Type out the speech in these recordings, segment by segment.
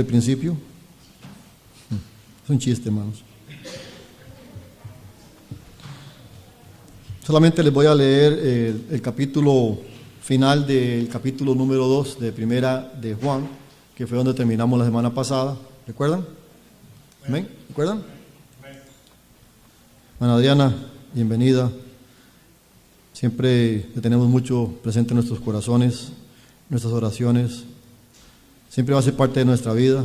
del principio. Es un chiste, hermanos. Solamente les voy a leer el capítulo final del capítulo número 2 de Primera de Juan, que fue donde terminamos la semana pasada. ¿Recuerdan? ¿Amén? ¿Recuerdan? Bueno, Adriana, bienvenida. Siempre te tenemos mucho presente en nuestros corazones, nuestras oraciones. Siempre va a ser parte de nuestra vida.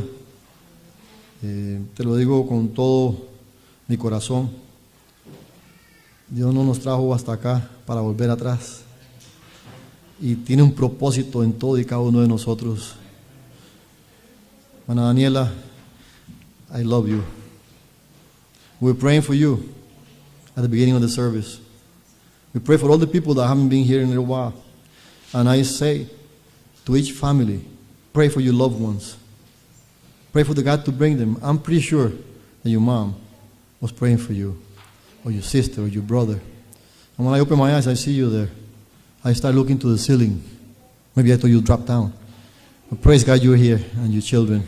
Te lo digo con todo mi corazón. Dios no nos trajo hasta acá para volver atrás. Y tiene un propósito en todo y cada uno de nosotros. Ana Daniela, I love you. We're praying for you at the beginning of the service. We pray for all the people that haven't been here in a little while. And I say to each family, pray for your loved ones. Pray for the God to bring them. I'm pretty sure that your mom was praying for you, or your sister, or your brother. And when I open my eyes, I see you there. I start looking to the ceiling. Maybe I thought you dropped down. But praise God you're here, and your children.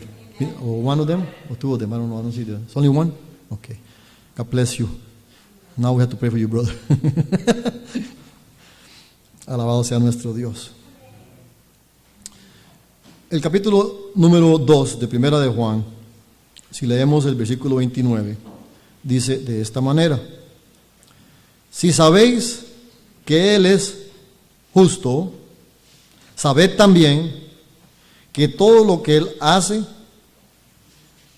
Or one of them, or two of them, I don't know, I don't see them. It's only one? Okay. God bless you. Now we have to pray for you, brother. Alabado sea nuestro Dios. El capítulo número 2 de Primera de Juan, si leemos el versículo 29, dice de esta manera: si sabéis que Él es justo, sabed también que todo lo que Él hace,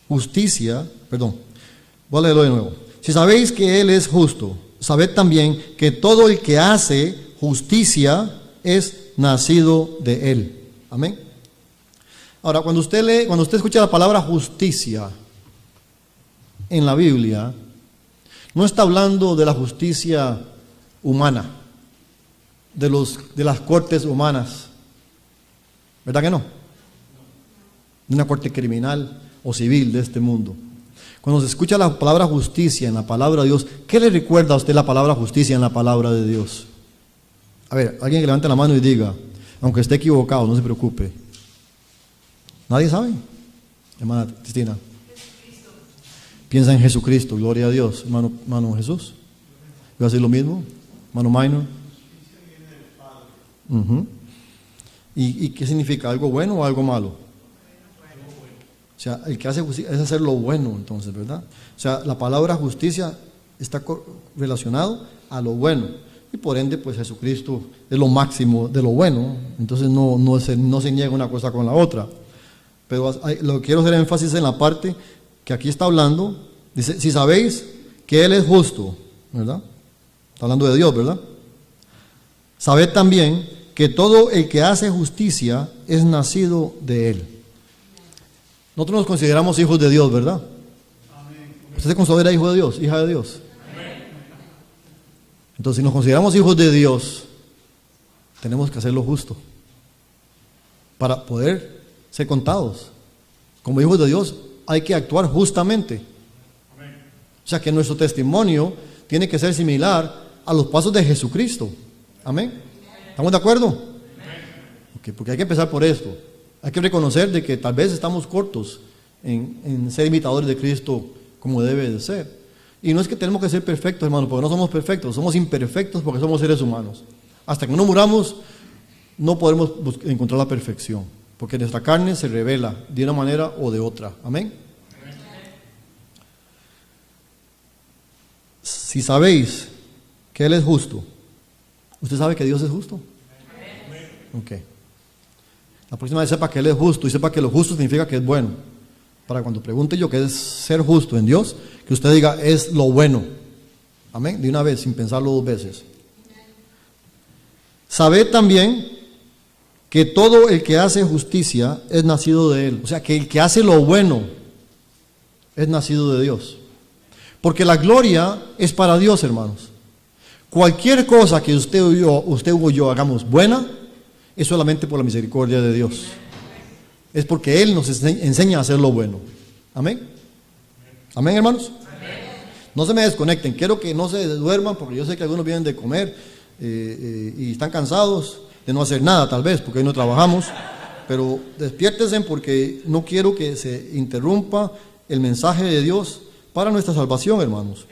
voy a leerlo de nuevo. Si sabéis que Él es justo, sabed también que todo el que hace justicia es nacido de Él. Amén. Ahora, cuando usted escucha la palabra justicia en la Biblia, no está hablando de la justicia humana, de las cortes humanas, ¿verdad que no? De una corte criminal o civil de este mundo. Cuando se escucha la palabra justicia en la palabra de Dios, ¿qué le recuerda a usted la palabra justicia en la palabra de Dios? A ver, alguien que levante la mano y diga, aunque esté equivocado, no se preocupe. ¿Nadie sabe? Hermana Cristina. Piensa en Jesucristo, gloria a Dios. Hermano Jesús. ¿Voy a decir lo mismo? Hermano Minor. ¿Y qué significa? ¿Algo bueno o algo malo? O sea, el que hace justicia es hacer lo bueno, entonces, ¿verdad? O sea, la palabra justicia está relacionado a lo bueno. Y por ende, pues Jesucristo es lo máximo de lo bueno. Entonces no se niega una cosa con la otra. Pero lo que quiero hacer énfasis en la parte que aquí está hablando. Dice, si sabéis que Él es justo, ¿verdad? Está hablando de Dios, ¿verdad? Sabed también que todo el que hace justicia es nacido de Él. Nosotros nos consideramos hijos de Dios, ¿verdad? ¿Usted se considera hijo de Dios, hija de Dios? Entonces, si nos consideramos hijos de Dios, tenemos que hacer lo justo para poder ser contados. Como hijos de Dios, hay que actuar justamente. O sea, que nuestro testimonio tiene que ser similar a los pasos de Jesucristo. Amén. ¿Estamos de acuerdo? Okay, porque hay que empezar por esto. Hay que reconocer de que tal vez estamos cortos en ser imitadores de Cristo como debe de ser. Y no es que tenemos que ser perfectos, hermanos, porque no somos perfectos, somos imperfectos porque somos seres humanos. Hasta que no muramos, no podremos encontrar la perfección, porque nuestra carne se revela de una manera o de otra. Amén. Si sabéis que Él es justo, ¿usted sabe que Dios es justo? Ok. La próxima vez sepa que Él es justo y sepa que lo justo significa que es bueno. Para cuando pregunte yo qué es ser justo en Dios, que usted diga es lo bueno. Amén. De una vez, sin pensarlo dos veces. Sabed también que todo el que hace justicia es nacido de Él. O sea, que el que hace lo bueno es nacido de Dios. Porque la gloria es para Dios, hermanos. Cualquier cosa que usted o yo hagamos buena, es solamente por la misericordia de Dios. Es porque Él nos enseña a hacer lo bueno. Amén. Amén, hermanos. No se me desconecten. Quiero que no se duerman, porque yo sé que algunos vienen de comer y están cansados de no hacer nada, tal vez, porque hoy no trabajamos. pero despiértense porque no quiero que se interrumpa el mensaje de Dios para nuestra salvación, hermanos.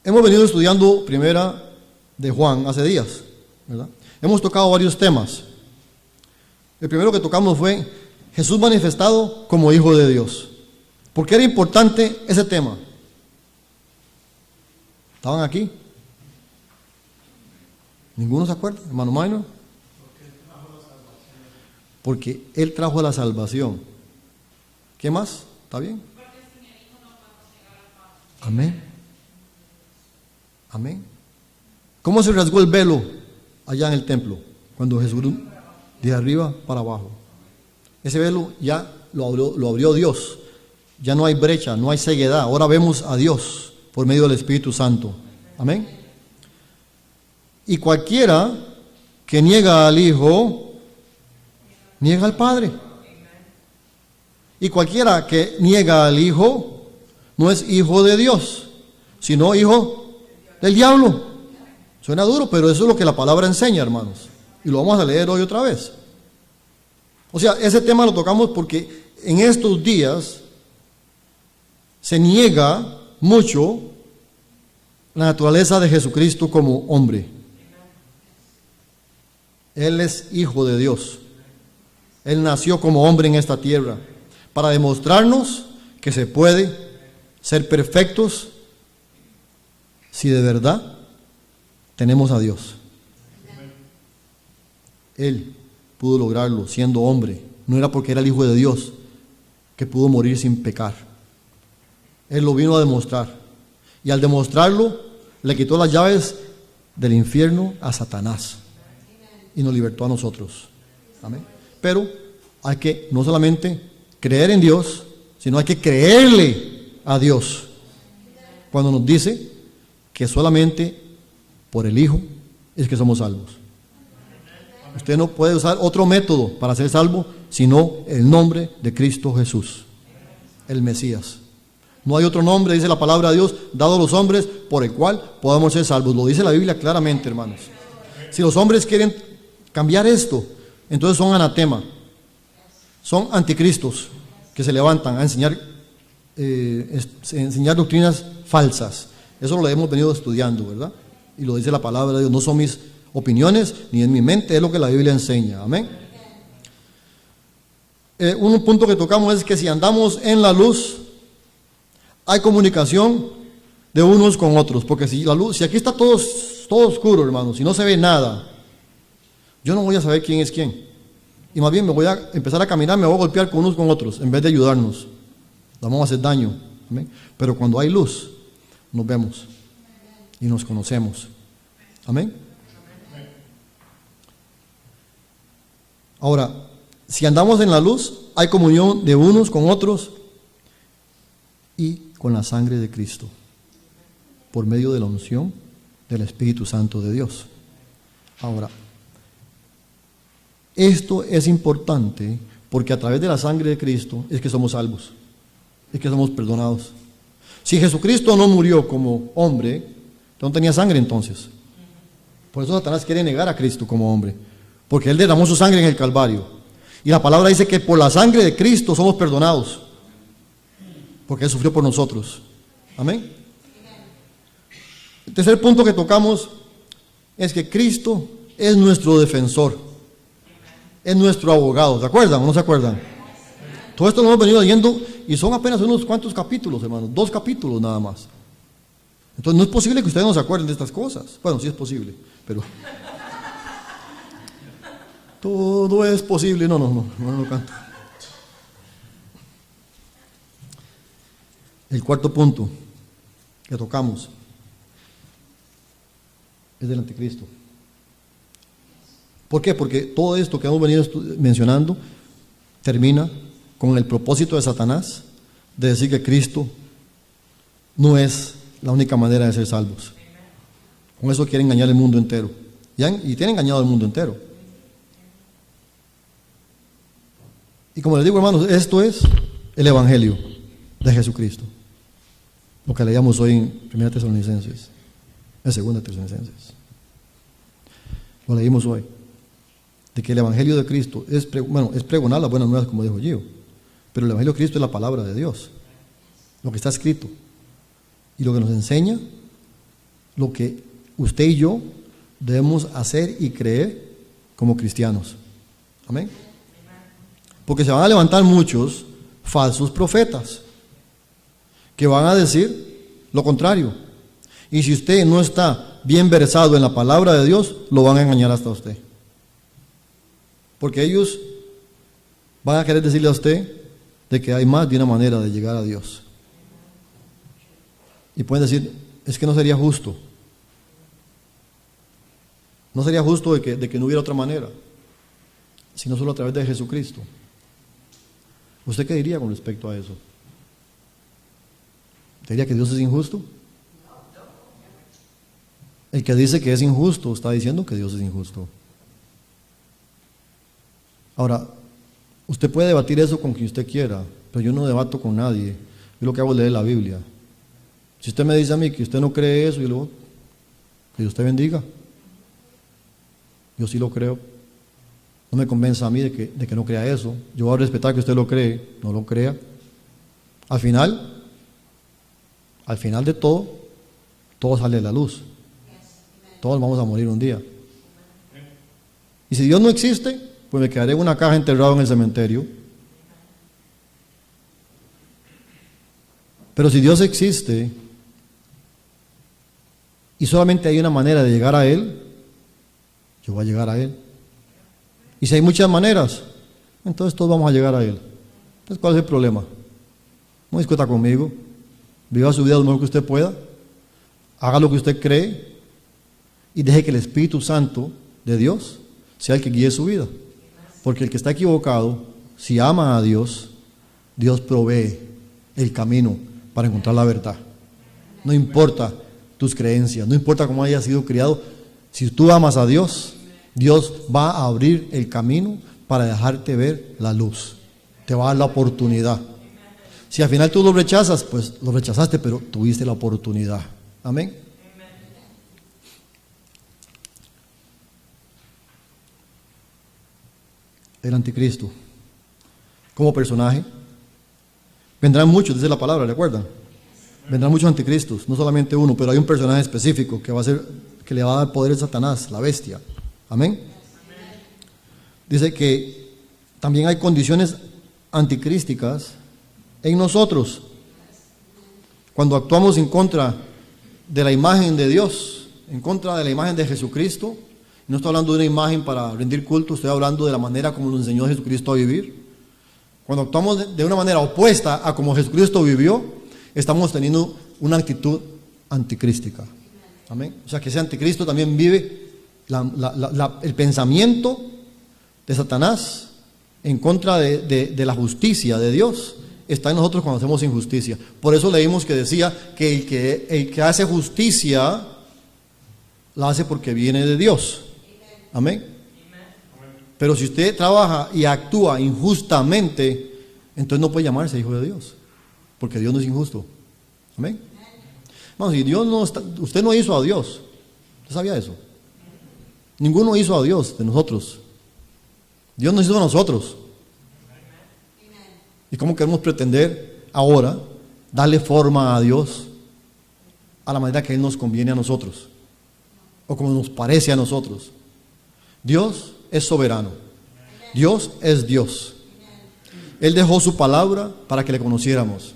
Hemos venido estudiando Primera de Juan hace días, ¿verdad? Hemos tocado varios temas. El primero que tocamos fue Jesús manifestado como Hijo de Dios. ¿Por qué era importante ese tema? ¿Estaban aquí? ¿Ninguno se acuerda, hermano Minor? Porque Él trajo la salvación. ¿Qué más? ¿Está bien? Amén. Amén. ¿Cómo se rasgó el velo allá en el templo? Cuando Jesús, de arriba para abajo. Ese velo ya lo abrió Dios. Ya no hay brecha, no hay ceguedad. Ahora vemos a Dios por medio del Espíritu Santo. Amén. Y cualquiera que niega al Hijo, niega al Padre. Y cualquiera que niega al Hijo, no es hijo de Dios, sino hijo del diablo. Suena duro, pero eso es lo que la palabra enseña, hermanos. Y lo vamos a leer hoy otra vez. O sea, ese tema lo tocamos porque en estos días se niega mucho la naturaleza de Jesucristo como hombre. Él es hijo de Dios. Él nació como hombre en esta tierra para demostrarnos que se puede ser perfectos si de verdad tenemos a Dios. Él pudo lograrlo siendo hombre. No era porque era el Hijo de Dios que pudo morir sin pecar. Él lo vino a demostrar. Y al demostrarlo, le quitó las llaves del infierno a Satanás. Y nos libertó a nosotros. Amén. Pero hay que no solamente creer en Dios, sino hay que creerle a Dios. Cuando nos dice que solamente por el Hijo es que somos salvos. Usted no puede usar otro método para ser salvo, sino el nombre de Cristo Jesús, el Mesías. No hay otro nombre, dice la palabra de Dios, dado a los hombres, por el cual podamos ser salvos. Lo dice la Biblia claramente, hermanos. Si los hombres quieren cambiar esto, entonces son anatema. Son anticristos que se levantan a enseñar doctrinas falsas. Eso lo hemos venido estudiando, ¿verdad? Y lo dice la palabra de Dios. No son mis opiniones ni en mi mente, es lo que la Biblia enseña. Amén. Un punto que tocamos es que si andamos en la luz, hay comunicación de unos con otros. Porque si aquí está todo oscuro, hermanos, si no se ve nada, yo no voy a saber quién es quién. Y más bien me voy a empezar a caminar, me voy a golpear con unos con otros, en vez de ayudarnos. Vamos a hacer daño. Amén. Pero cuando hay luz, nos vemos y nos conocemos. Amén. Ahora, si andamos en la luz, hay comunión de unos con otros y con la sangre de Cristo, por medio de la unción del Espíritu Santo de Dios. Ahora, esto es importante porque a través de la sangre de Cristo es que somos salvos, es que somos perdonados. Si Jesucristo no murió como hombre, no tenía sangre entonces. Por eso Satanás quiere negar a Cristo como hombre, porque Él derramó su sangre en el Calvario. Y la palabra dice que por la sangre de Cristo somos perdonados, porque Él sufrió por nosotros. Amén. El tercer punto que tocamos es que Cristo es nuestro defensor, es nuestro abogado. ¿Se acuerdan o no se acuerdan? Todo esto lo hemos venido leyendo y son apenas unos cuantos capítulos, hermanos, 2 capítulos nada más. Entonces no es posible que ustedes no se acuerden de estas cosas. Bueno, sí es posible, pero todo es posible. No lo canto. El cuarto punto que tocamos es del anticristo. ¿Por qué? Porque todo esto que hemos venido mencionando termina con el propósito de Satanás de decir que Cristo no es la única manera de ser salvos. Con eso quiere engañar el mundo entero. Y tiene engañado al mundo entero. Y como les digo, hermanos, esto es el Evangelio de Jesucristo. Lo que leíamos hoy en 1 Tesalonicenses, en 2 Tesalonicenses. Lo leímos hoy. de que el Evangelio de Cristo es pregonar las buenas nuevas, como dijo Gio, pero el Evangelio de Cristo es la palabra de Dios, lo que está escrito, y lo que nos enseña, lo que usted y yo debemos hacer y creer como cristianos. Amén. Porque se van a levantar muchos falsos profetas que van a decir lo contrario. Y si usted no está bien versado en la palabra de Dios, lo van a engañar hasta usted. Porque ellos van a querer decirle a usted de que hay más de una manera de llegar a Dios. Y pueden decir, es que no sería justo. No sería justo de que no hubiera otra manera, sino solo a través de Jesucristo. ¿Usted qué diría con respecto a eso? ¿Diría que Dios es injusto? El que dice que es injusto está diciendo que Dios es injusto. Ahora, usted puede debatir eso con quien usted quiera, pero yo no debato con nadie. Yo lo que hago es leer la Biblia. Si usted me dice a mí que usted no cree eso, yo le digo, que Dios te bendiga. Yo sí lo creo. No me convenza a mí de que no crea eso. Yo voy a respetar que usted lo cree, no lo crea. Al final de todo sale a la luz. Todos vamos a morir un día. Y si Dios no existe, pues me quedaré en una caja enterrado en el cementerio. Pero si Dios existe y solamente hay una manera de llegar a Él, yo voy a llegar a Él. Y si hay muchas maneras, entonces todos vamos a llegar a Él. Entonces, ¿cuál es el problema? No discuta conmigo. Viva su vida lo mejor que usted pueda. Haga lo que usted cree y deje que el Espíritu Santo de Dios sea el que guíe su vida. Porque el que está equivocado, si ama a Dios, Dios provee el camino para encontrar la verdad. No importa tus creencias, no importa cómo hayas sido criado, si tú amas a Dios, Dios va a abrir el camino para dejarte ver la luz. Te va a dar la oportunidad. Si al final tú lo rechazas, pues lo rechazaste, pero tuviste la oportunidad. Amén. El anticristo, como personaje, vendrán muchos, dice la palabra, ¿recuerdan? Vendrán muchos anticristos, no solamente uno, pero hay un personaje específico que le va a dar poder a Satanás, la bestia. Amén. Dice que también hay condiciones anticrísticas en nosotros. Cuando actuamos en contra de la imagen de Dios, en contra de la imagen de Jesucristo, no estoy hablando de una imagen para rendir culto, estoy hablando de la manera como nos enseñó Jesucristo a vivir. Cuando actuamos de una manera opuesta a como Jesucristo vivió, estamos teniendo una actitud anticrística. Amén. O sea que ese anticristo también vive el pensamiento de Satanás en contra de la justicia de Dios. Está en nosotros cuando hacemos injusticia. Por eso leímos que decía que el que hace justicia la hace porque viene de Dios. Amén. Pero si usted trabaja y actúa injustamente, entonces no puede llamarse hijo de Dios, porque Dios no es injusto. Amén. Vamos, si Dios no está, usted no hizo a Dios. ¿Usted sabía eso? Ninguno hizo a Dios de nosotros. Dios nos hizo a nosotros. ¿Y cómo queremos pretender ahora darle forma a Dios a la manera que Él nos conviene a nosotros? O como nos parece a nosotros. Dios es soberano. Dios es Dios. Él dejó su palabra para que le conociéramos.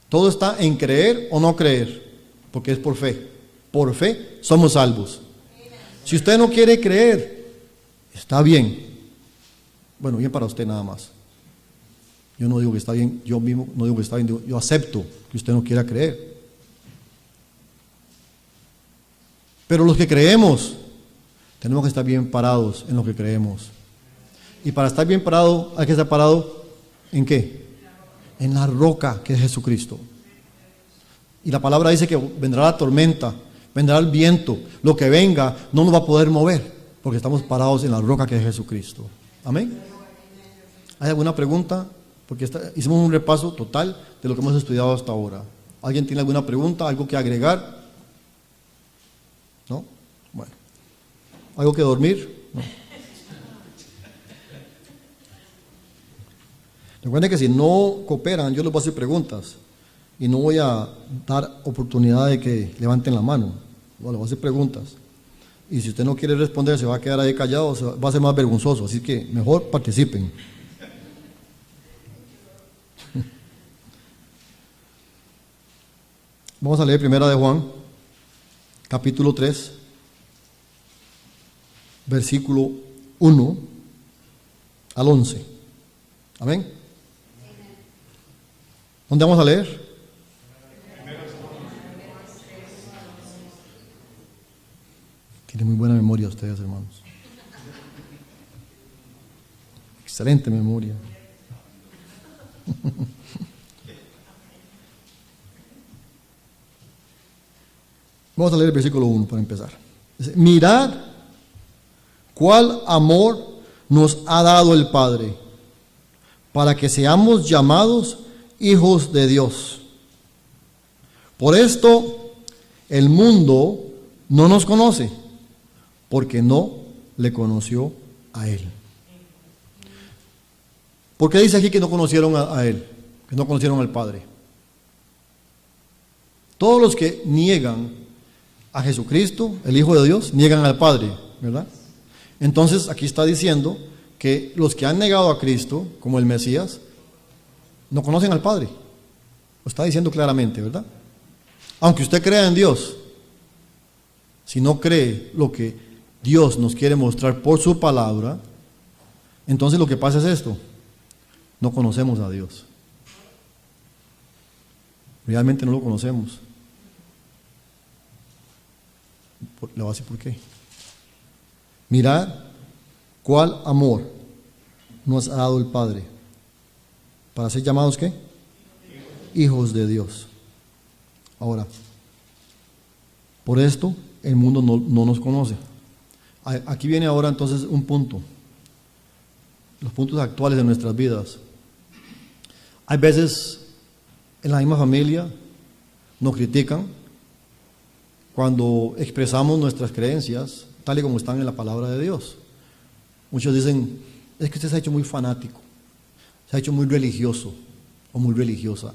Todo está en creer o no creer, porque es por fe. Por fe somos salvos. Si usted no quiere creer, está bien. Bueno, bien para usted nada más. Yo no digo que está bien, yo mismo no digo que está bien, yo acepto que usted no quiera creer. Pero los que creemos, tenemos que estar bien parados en lo que creemos. Y para estar bien parado, hay que estar parado ¿en qué? En la roca que es Jesucristo. Y la palabra dice que vendrá la tormenta, vendrá el viento, lo que venga no nos va a poder mover, porque estamos parados en la roca que es Jesucristo. Amén. ¿Hay alguna pregunta? Porque hicimos un repaso total de lo que hemos estudiado hasta ahora. ¿Alguien tiene alguna pregunta, algo que agregar? ¿No? Bueno. ¿Algo que dormir? No. Recuerden que si no cooperan, yo les voy a hacer preguntas y no voy a dar oportunidad de que levanten la mano. No, les voy a hacer preguntas. Y si usted no quiere responder, se va a quedar ahí callado, va a ser más vergonzoso. Así que mejor participen. Vamos a leer primera de Juan, capítulo 3, versículo 1 al 11. Amén. ¿Dónde vamos a leer? Tienen muy buena memoria ustedes, hermanos. Excelente memoria. Vamos a leer el versículo 1 para empezar. Dice, mirad cuál amor nos ha dado el Padre, para que seamos llamados hijos de Dios. Por esto el mundo no nos conoce, porque no le conoció a Él. ¿Por qué dice aquí que no conocieron a Él? Que no conocieron al Padre. Todos los que niegan a Jesucristo, el Hijo de Dios, niegan al Padre, ¿verdad? Entonces aquí está diciendo que los que han negado a Cristo, como el Mesías, no conocen al Padre. Lo está diciendo claramente, ¿verdad? Aunque usted crea en Dios, si no cree lo que Dios nos quiere mostrar por su palabra, entonces lo que pasa es esto: no conocemos a Dios. Realmente no lo conocemos. Le voy a decir por qué. Mirad cuál amor nos ha dado el Padre para ser llamados ¿qué? Hijos de Dios. Ahora, por esto el mundo no nos conoce. Aquí viene ahora entonces un punto, los puntos actuales de nuestras vidas. Hay veces en la misma familia nos critican cuando expresamos nuestras creencias tal y como están en la palabra de Dios. Muchos dicen, es que usted se ha hecho muy fanático, se ha hecho muy religioso o muy religiosa.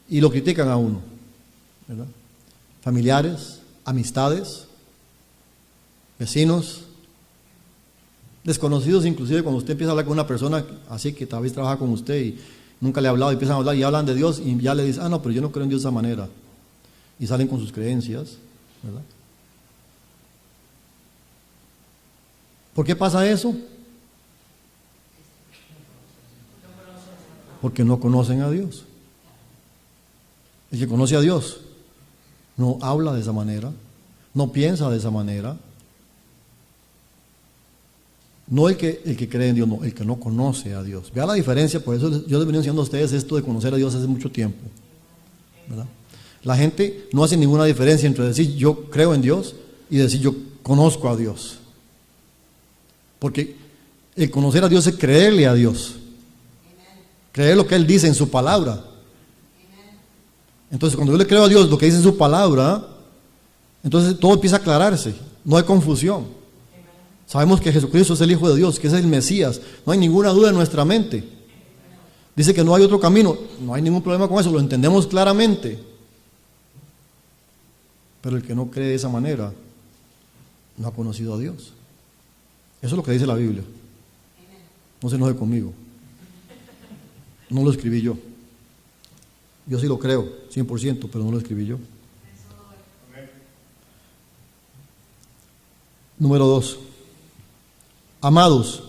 Y lo critican a uno, ¿verdad? Familiares, amistades, vecinos, desconocidos, inclusive cuando usted empieza a hablar con una persona así que tal vez trabaja con usted y nunca le ha hablado, y empiezan a hablar y hablan de Dios y ya le dicen, no, pero yo no creo en Dios de esa manera. Y salen con sus creencias, ¿verdad? ¿Por qué pasa eso? Porque no conocen a Dios. El que conoce a Dios no habla de esa manera, no piensa de esa manera. No el que cree en Dios, no, el que no conoce a Dios. Vea la diferencia, por eso yo les venía enseñando a ustedes esto de conocer a Dios hace mucho tiempo, ¿verdad? La gente no hace ninguna diferencia entre decir yo creo en Dios y decir yo conozco a Dios. Porque el conocer a Dios es creerle a Dios. Creer lo que Él dice en su palabra. Entonces cuando yo le creo a Dios lo que dice en su palabra, entonces todo empieza a aclararse, no hay confusión. Sabemos que Jesucristo es el Hijo de Dios, que es el Mesías, no hay ninguna duda en nuestra mente. Dice que no hay otro camino, no hay ningún problema con eso, lo entendemos claramente. Pero el que no cree de esa manera no ha conocido a Dios. Eso es lo que dice la Biblia. No se enoje conmigo. No lo escribí yo. Yo sí lo creo, 100%, pero no lo escribí yo. Número 2. Amados,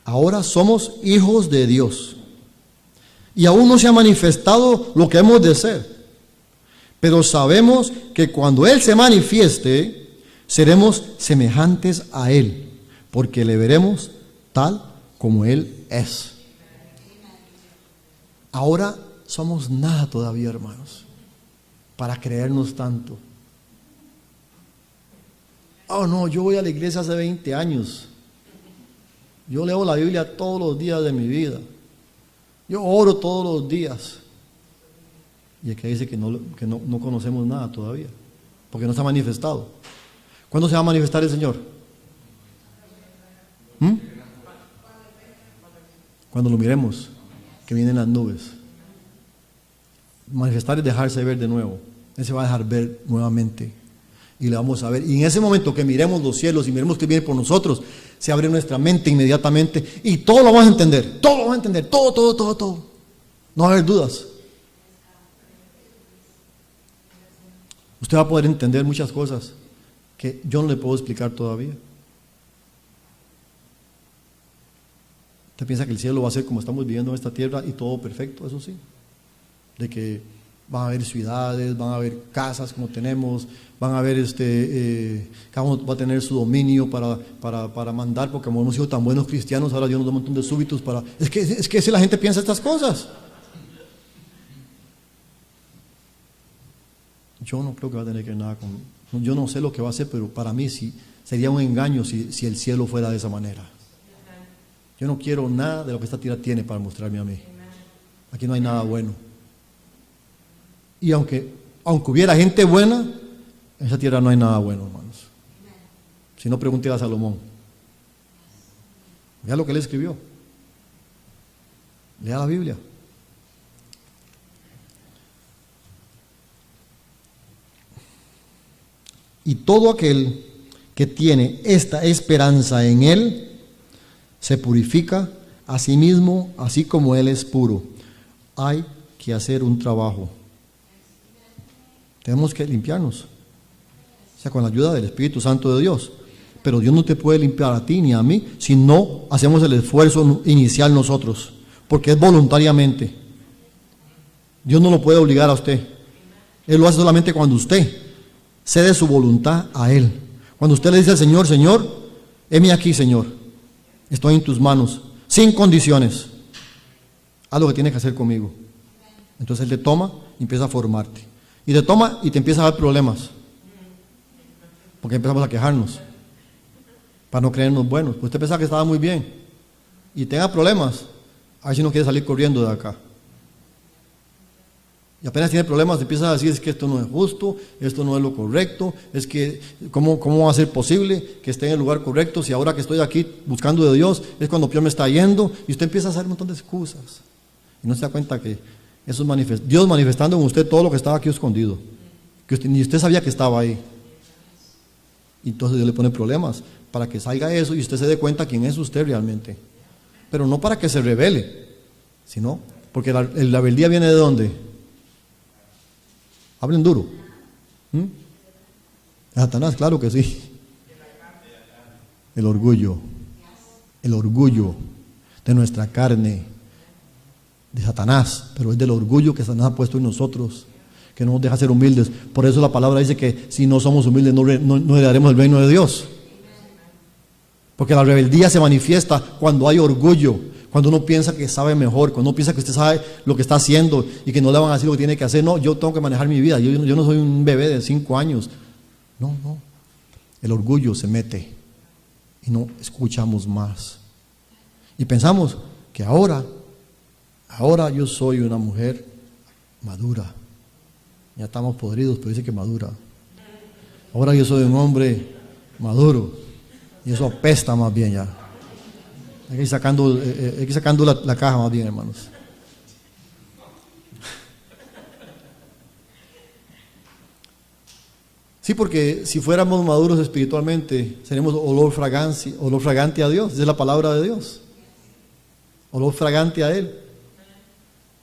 ahora somos hijos de Dios. Y aún no se ha manifestado lo que hemos de ser. Pero sabemos que cuando Él se manifieste, seremos semejantes a Él, porque le veremos tal como Él es. Ahora somos nada todavía, hermanos, para creernos tanto. Oh no, yo voy a la iglesia hace 20 años. Yo leo la Biblia todos los días de mi vida. Yo oro todos los días. Y aquí dice que no conocemos nada todavía, porque no se ha manifestado. ¿Cuándo se va a manifestar el Señor? ¿Mm? Cuando lo miremos, que vienen las nubes. Manifestar es dejarse ver de nuevo. Él se va a dejar ver nuevamente. Y le vamos a ver. Y en ese momento que miremos los cielos y miremos que viene por nosotros, se abre nuestra mente inmediatamente y todo lo vamos a entender. Todo lo vamos a entender. Todo. No va a haber dudas. Usted va a poder entender muchas cosas que yo no le puedo explicar todavía. Usted piensa que el cielo va a ser como estamos viviendo en esta tierra y todo perfecto, eso sí. De que van a haber ciudades, van a haber casas como tenemos, van a haber cada uno va a tener su dominio para mandar, porque como hemos sido tan buenos cristianos, ahora Dios nos da un montón de súbitos para. Es que si la gente piensa estas cosas. Yo no creo que va a tener que ver nada con. Yo no sé lo que va a hacer, pero para mí sí sería un engaño si el cielo fuera de esa manera. Yo no quiero nada de lo que esta tierra tiene para mostrarme a mí. Aquí no hay nada bueno. Y aunque hubiera gente buena, en esa tierra no hay nada bueno, hermanos. Si no, pregúntele a Salomón. Vea lo que él escribió. Lea la Biblia. Y todo aquel que tiene esta esperanza en él, se purifica a sí mismo, así como él es puro. Hay que hacer un trabajo. Tenemos que limpiarnos, o sea, con la ayuda del Espíritu Santo de Dios. Pero Dios no te puede limpiar a ti ni a mí si no hacemos el esfuerzo inicial nosotros, porque es voluntariamente. Dios no lo puede obligar a usted. Él lo hace solamente cuando usted cede su voluntad a Él. Cuando usted le dice al Señor: Señor, heme aquí, Señor, estoy en tus manos, sin condiciones, haz lo que tienes que hacer conmigo. Entonces Él te toma y empieza a formarte. Y te toma y te empieza a dar problemas. Porque empezamos a quejarnos. Para no creernos buenos. Pues usted pensaba que estaba muy bien. Y tenga problemas. A ver si no quiere salir corriendo de acá. Y apenas tiene problemas, empieza a decir: es que esto no es justo, esto no es lo correcto, es que ¿cómo va a ser posible que esté en el lugar correcto si ahora que estoy aquí buscando de Dios es cuando peor me está yendo? Y usted empieza a hacer un montón de excusas. Y no se da cuenta que eso es Dios manifestando en usted todo lo que estaba aquí escondido, que ni usted sabía que estaba ahí. Y entonces Dios le pone problemas para que salga eso y usted se dé cuenta quién es usted realmente. Pero no para que se revele, sino porque la rebeldía viene ¿de dónde? Hablen duro. ¿De Satanás? Claro que sí. El orgullo de nuestra carne, de Satanás, pero es del orgullo que Satanás ha puesto en nosotros, que no nos deja ser humildes. Por eso la palabra dice que si no somos humildes no heredaremos el reino de Dios. Porque la rebeldía se manifiesta cuando hay orgullo, cuando uno piensa que sabe mejor, cuando uno piensa que usted sabe lo que está haciendo y que no le van a decir lo que tiene que hacer. No, yo tengo que manejar mi vida, yo no soy un bebé de 5 años. No, el orgullo se mete y no escuchamos más. Y pensamos que ahora yo soy una mujer madura. Ya estamos podridos, pero dice que madura. Ahora yo soy un hombre maduro. Y eso apesta más bien ya. Hay que ir sacando la caja más bien, hermanos. Sí, porque si fuéramos maduros espiritualmente, seríamos olor fragante a Dios. Esa es la palabra de Dios. Olor fragante a Él.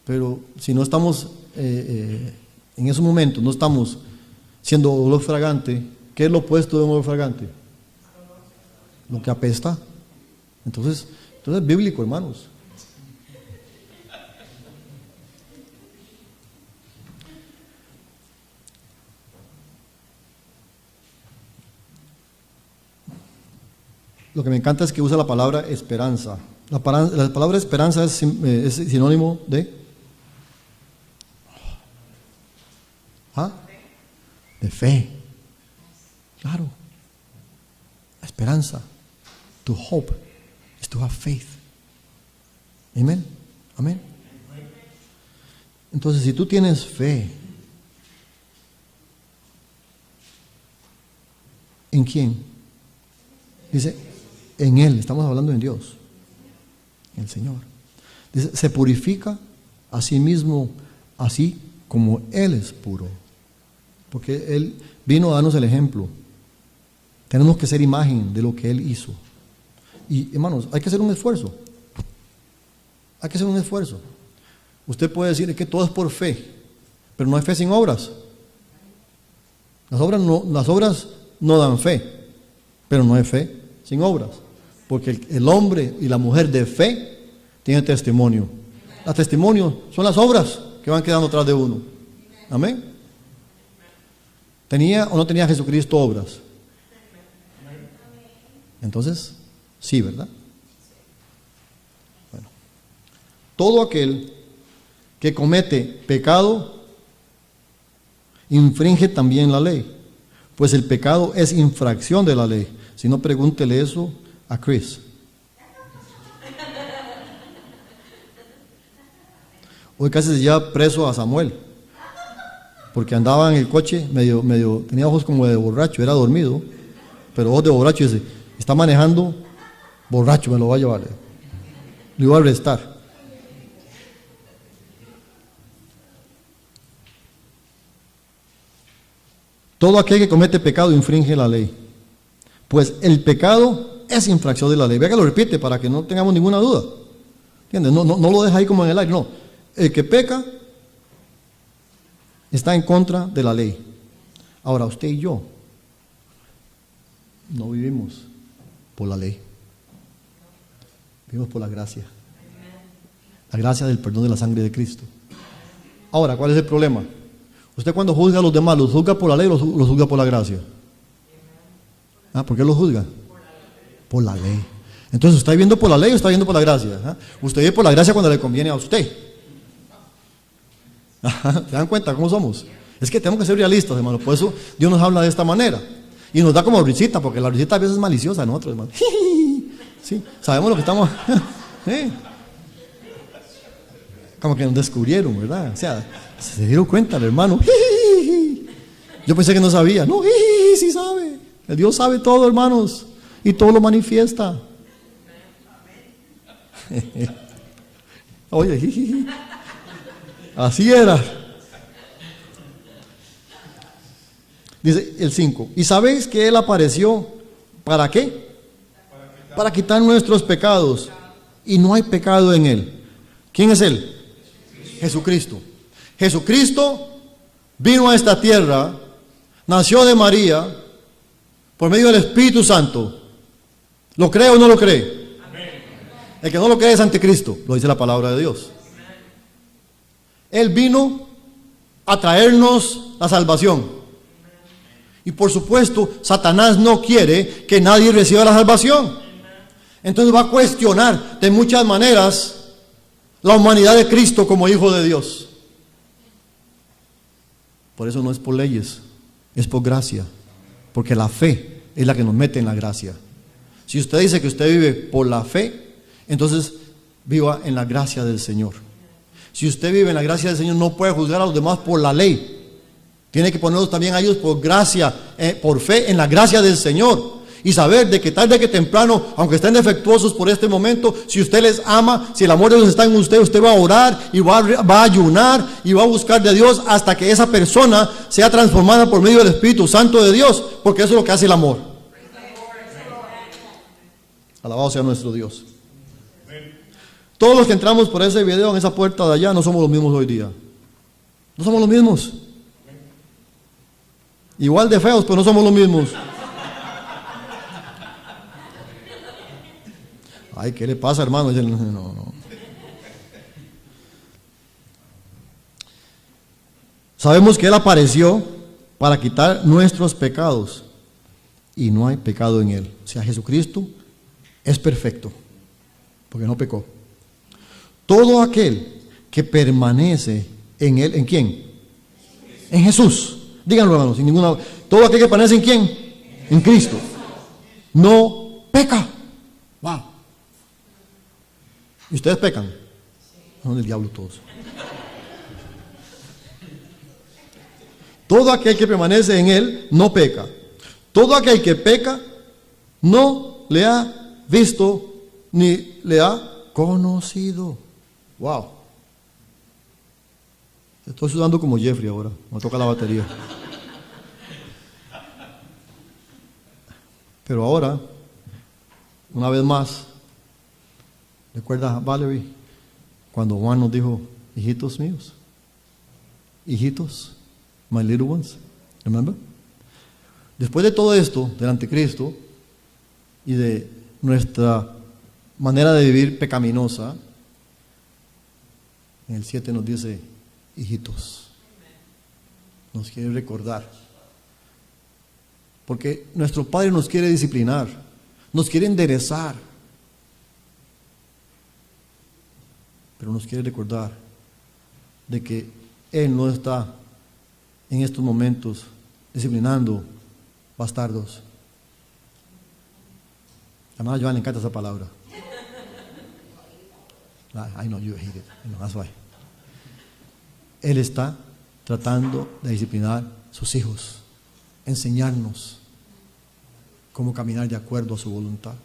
Pero si no estamos en esos momentos, no estamos siendo olor fragante, ¿qué es lo opuesto de un olor fragante? Lo que apesta. Entonces es bíblico, hermanos. Lo que me encanta es que usa la palabra esperanza. La palabra esperanza es sinónimo de de fe. Claro. La esperanza. To hope is to have faith. Amén. Amén. Entonces, si tú tienes fe, ¿en quién? Dice, en Él, estamos hablando en Dios, el Señor. Dice, se purifica a sí mismo, así como Él es puro. Porque Él vino a darnos el ejemplo. Tenemos que ser imagen de lo que Él hizo. Y hermanos, hay que hacer un esfuerzo. Hay que hacer un esfuerzo. Usted puede decir que todo es por fe, pero no hay fe sin obras. Las obras no dan fe, pero no hay fe sin obras. Porque el hombre y la mujer de fe tienen testimonio. Los testimonios son las obras que van quedando atrás de uno. Amén. ¿Tenía o no tenía Jesucristo obras? Entonces, sí, ¿verdad? Bueno, todo aquel que comete pecado infringe también la ley, pues el pecado es infracción de la ley. Si no, pregúntele eso a Chris. Hoy casi se lleva preso a Samuel, porque andaba en el coche medio, tenía ojos como de borracho, era dormido, pero ojos de borracho, y dice, está manejando borracho, me lo va a llevar, le iba a arrestar. Todo aquel que comete pecado infringe la ley, pues el pecado es infracción de la ley. Vea que lo repite para que no tengamos ninguna duda. ¿Entiendes? No lo deja ahí como en el aire, no. El que peca está en contra de la ley. Ahora, usted y yo no vivimos por la ley, vivimos por la gracia. La gracia del perdón de la sangre de Cristo. Ahora, ¿cuál es el problema? Usted cuando juzga a los demás, ¿los juzga por la ley o los juzga por la gracia? ¿Por qué los juzga? Por la ley. Entonces, ¿está viviendo por la ley o está viviendo por la gracia? Usted vive por la gracia cuando le conviene a usted. ¿Se dan cuenta cómo somos? Es que tenemos que ser realistas, hermano. Por eso Dios nos habla de esta manera. Y nos da como risita, porque la risita a veces es maliciosa en nosotros, hermano. Sí, sabemos lo que estamos... Como que nos descubrieron, ¿verdad? O sea, se dieron cuenta, el hermano. Yo pensé que no sabía. No, sí sabe. El Dios sabe todo, hermanos. Y todo lo manifiesta. Oye, así era. Dice el 5. ¿Y sabéis que Él apareció? ¿Para qué? Para quitar nuestros pecados. Y no hay pecado en Él. ¿Quién es Él? Jesucristo. Jesucristo vino a esta tierra, nació de María, por medio del Espíritu Santo. ¿Lo cree o no lo cree? Amén. El que no lo cree es anticristo, lo dice la palabra de Dios. Él vino a traernos la salvación. Y por supuesto, Satanás no quiere que nadie reciba la salvación. Entonces va a cuestionar de muchas maneras la humanidad de Cristo como Hijo de Dios. Por eso no es por leyes, es por gracia. Porque la fe es la que nos mete en la gracia. Si usted dice que usted vive por la fe, entonces viva en la gracia del Señor. Si usted vive en la gracia del Señor, no puede juzgar a los demás por la ley. Tiene que ponerlos también a ellos por gracia, por fe en la gracia del Señor. Y saber de que tarde que temprano, aunque estén defectuosos por este momento, si usted les ama, si el amor de Dios está en usted, usted va a orar y va a ayunar y va a buscar de Dios hasta que esa persona sea transformada por medio del Espíritu Santo de Dios, porque eso es lo que hace el amor. Alabado sea nuestro Dios. Todos los que entramos por ese video en esa puerta de allá no somos los mismos hoy día. No somos los mismos. Igual de feos, pero no somos los mismos. Ay, ¿qué le pasa, hermano? No. Sabemos que Él apareció para quitar nuestros pecados y no hay pecado en Él. O sea, Jesucristo es perfecto porque no pecó. Todo aquel que permanece en Él, ¿en quién? En Jesús. Díganlo, hermanos, sin ninguna. Todo aquel que permanece en quién? En Cristo. No peca. Wow. ¿Y ustedes pecan? Son del diablo todos. Todo aquel que permanece en Él no peca. Todo aquel que peca no le ha visto ni le ha conocido. Wow. Estoy sudando como Jeffrey ahora, me toca la batería. Pero ahora, una vez más, ¿recuerdas, Valerie, cuando Juan nos dijo, hijitos míos? Hijitos, my little ones, remember? Después de todo esto, del anticristo y de nuestra manera de vivir pecaminosa, en el 7 nos dice, hijitos, nos quiere recordar. Porque nuestro Padre nos quiere disciplinar, nos quiere enderezar, pero nos quiere recordar de que Él no está en estos momentos disciplinando bastardos. A la Joan le encanta esa palabra. I know you hate it. I know, that's why. Él está tratando de disciplinar a sus hijos, enseñarnos cómo caminar de acuerdo a su voluntad.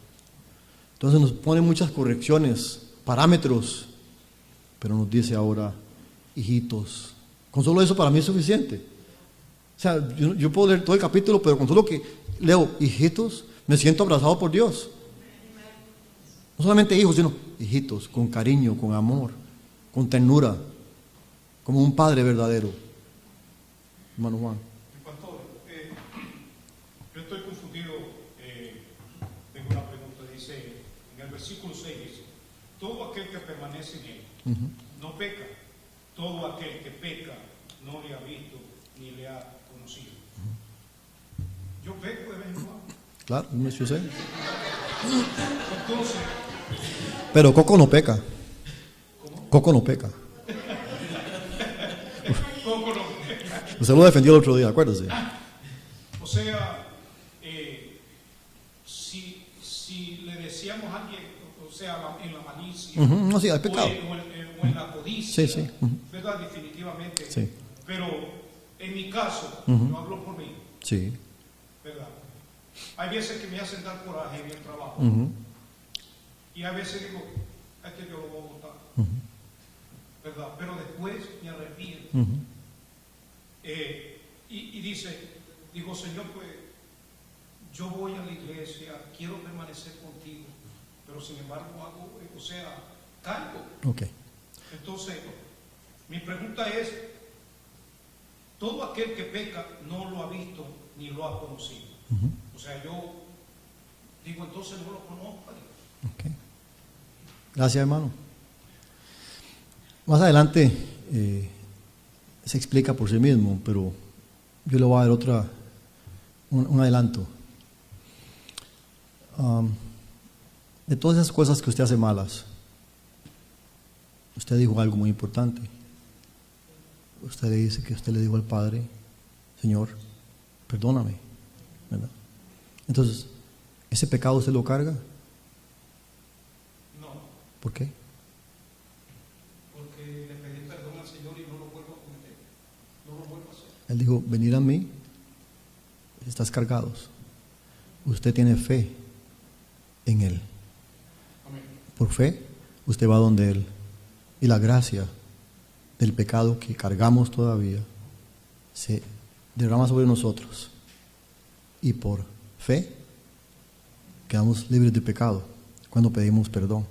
Entonces nos pone muchas correcciones, parámetros, pero nos dice ahora, hijitos. Con solo eso para mí es suficiente. O sea, yo puedo leer todo el capítulo, pero con solo que leo hijitos, me siento abrazado por Dios. No solamente hijos, sino hijitos, con cariño, con amor, con ternura, como un padre verdadero. Hermano Juan. Pastor, yo estoy confundido. Tengo una pregunta. Dice, en el versículo 6 dice, todo aquel que permanece en él no peca. Todo aquel que peca no le ha visto ni le ha conocido. Yo peco de vez en cuando. Claro, yo sé. Entonces, pero Coco no peca. ¿Cómo? Coco no peca. Coco no peca. Usted lo defendió el otro día, acuérdese. O sea, si le decíamos a alguien, o sea, en la malicia, No, sí, hay pecado. o en la codicia, Sí. ¿verdad? Definitivamente. Sí. Pero en mi caso, yo hablo por mí, Sí. ¿verdad? Hay veces que me hacen dar coraje en el trabajo. Y a veces digo, es que yo lo voy a votar. ¿Verdad? Pero después me arrepiento. Y digo, Señor, pues yo voy a la iglesia, quiero permanecer contigo, pero sin embargo hago, caigo. Ok. Entonces, mi pregunta es, todo aquel que peca no lo ha visto ni lo ha conocido. O sea, yo digo, entonces no lo conozco a Dios. Okay. Gracias, hermano. Más adelante se explica por sí mismo, pero yo le voy a dar un adelanto. De todas esas cosas que usted hace malas, usted dijo algo muy importante. Usted le dice que usted le dijo al Padre, Señor, perdóname, ¿verdad? Entonces, ¿ese pecado usted lo carga? No. ¿Por qué? Porque le pedí perdón al Señor y no lo vuelvo a cometer. No lo vuelvo a hacer. Él dijo, venid a mí, estás cargados. Usted tiene fe en Él. Amén. Por fe, usted va donde Él. Y la gracia del pecado que cargamos todavía se derrama sobre nosotros. Y por fe, quedamos libres de pecado cuando pedimos perdón.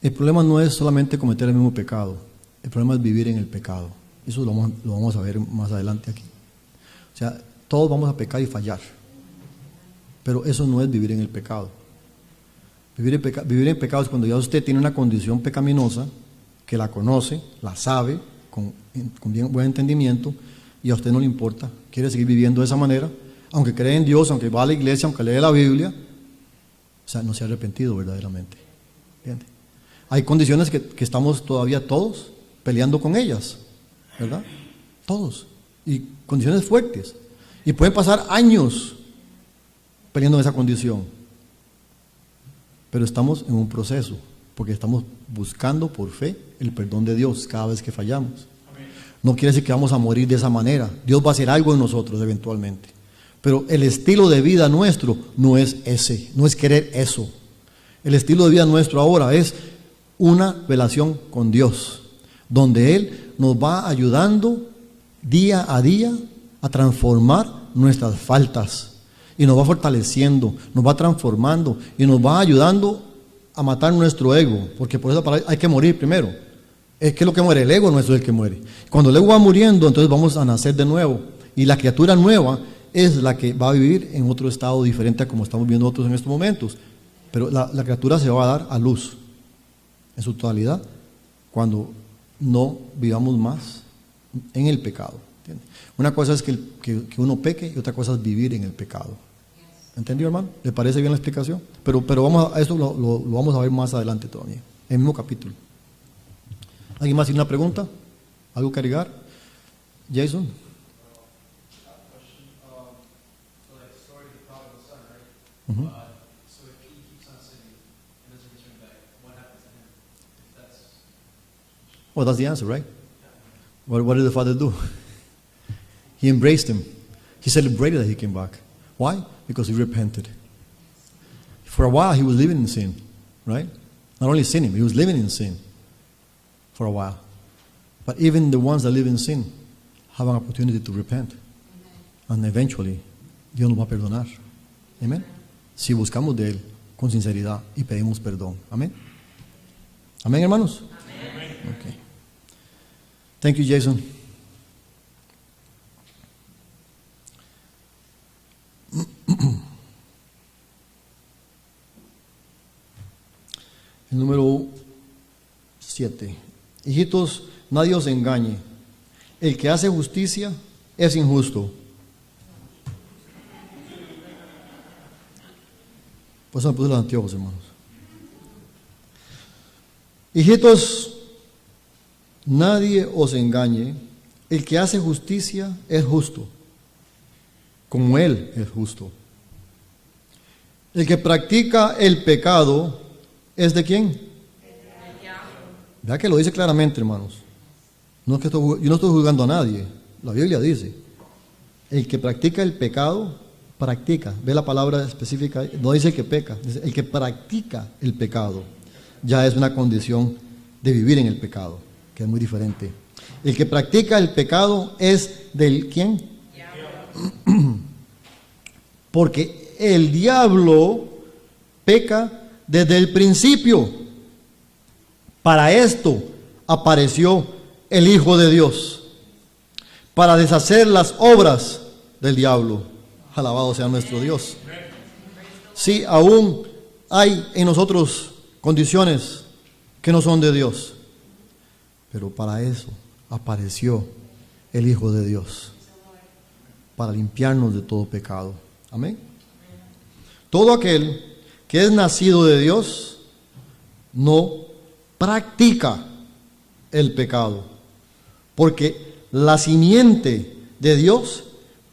El problema no es solamente cometer el mismo pecado, el problema es vivir en el pecado. Eso lo vamos a ver más adelante aquí. O sea, todos vamos a pecar y fallar, pero eso no es vivir en el pecado. Vivir en el pecado es cuando ya usted tiene una condición pecaminosa, que la conoce, la sabe, con bien buen entendimiento, y a usted no le importa, quiere seguir viviendo de esa manera, aunque cree en Dios, aunque va a la iglesia, aunque lee la Biblia, o sea, no se ha arrepentido verdaderamente. ¿Entiende? Hay condiciones que estamos todavía todos peleando con ellas, ¿verdad? Todos. Y condiciones fuertes. Y pueden pasar años peleando en esa condición. Pero estamos en un proceso, porque estamos buscando por fe el perdón de Dios cada vez que fallamos. No quiere decir que vamos a morir de esa manera. Dios va a hacer algo en nosotros eventualmente. Pero el estilo de vida nuestro no es ese, no es querer eso. El estilo de vida nuestro ahora es una relación con Dios, donde Él nos va ayudando día a día a transformar nuestras faltas. Y nos va fortaleciendo, nos va transformando y nos va ayudando a matar nuestro ego. Porque por eso hay que morir primero. Es que lo que muere, el ego nuestro es el que muere. Cuando el ego va muriendo, entonces vamos a nacer de nuevo. Y la criatura nueva es la que va a vivir en otro estado diferente a como estamos viendo otros en estos momentos. Pero la criatura se va a dar a luz en su totalidad cuando no vivamos más en el pecado. ¿Entiende? Una cosa es que uno peque y otra cosa es vivir en el pecado. ¿Entendió, hermano? ¿Le parece bien la explicación? Pero vamos a eso lo vamos a ver más adelante todavía, en el mismo capítulo. ¿Alguien más tiene una pregunta? ¿Algo que agregar? Jason. Uh-huh. So if he keeps on sinning and doesn't return back, what happens to him? If that's... Well, that's the answer, right? What did the father do? He embraced him. He celebrated that he came back. Why? Because he repented. For a while, he was living in sin, right? Not only sinning, he was living in sin for a while. But even the ones that live in sin have an opportunity to repent. And eventually, Dios nos va a perdonar. Amen. Si buscamos de Él con sinceridad y pedimos perdón. Amén. Amén, hermanos. Amén. Okay. Thank you, Jason. El número 7. Hijitos, nadie os engañe. El que hace justicia es injusto. Pues me puse los anteojos, hermanos. Hijitos, nadie os engañe. El que hace justicia es justo, como Él es justo. El que practica el pecado es de quién? Vea que lo dice claramente, hermanos. No es que yo no estoy juzgando a nadie. La Biblia dice: el que practica el pecado, practica. Ve la palabra específica. No dice el que peca, dice el que practica el pecado. Ya es una condición de vivir en el pecado, que es muy diferente. El que practica el pecado es del ¿quién? Porque el diablo peca desde el principio. Para esto apareció el Hijo de Dios, para deshacer las obras del diablo. Alabado sea nuestro Dios. Sí, aún hay en nosotros condiciones que no son de Dios, pero para eso apareció el Hijo de Dios, para limpiarnos de todo pecado. Amén. Todo aquel que es nacido de Dios no practica el pecado, porque la simiente de Dios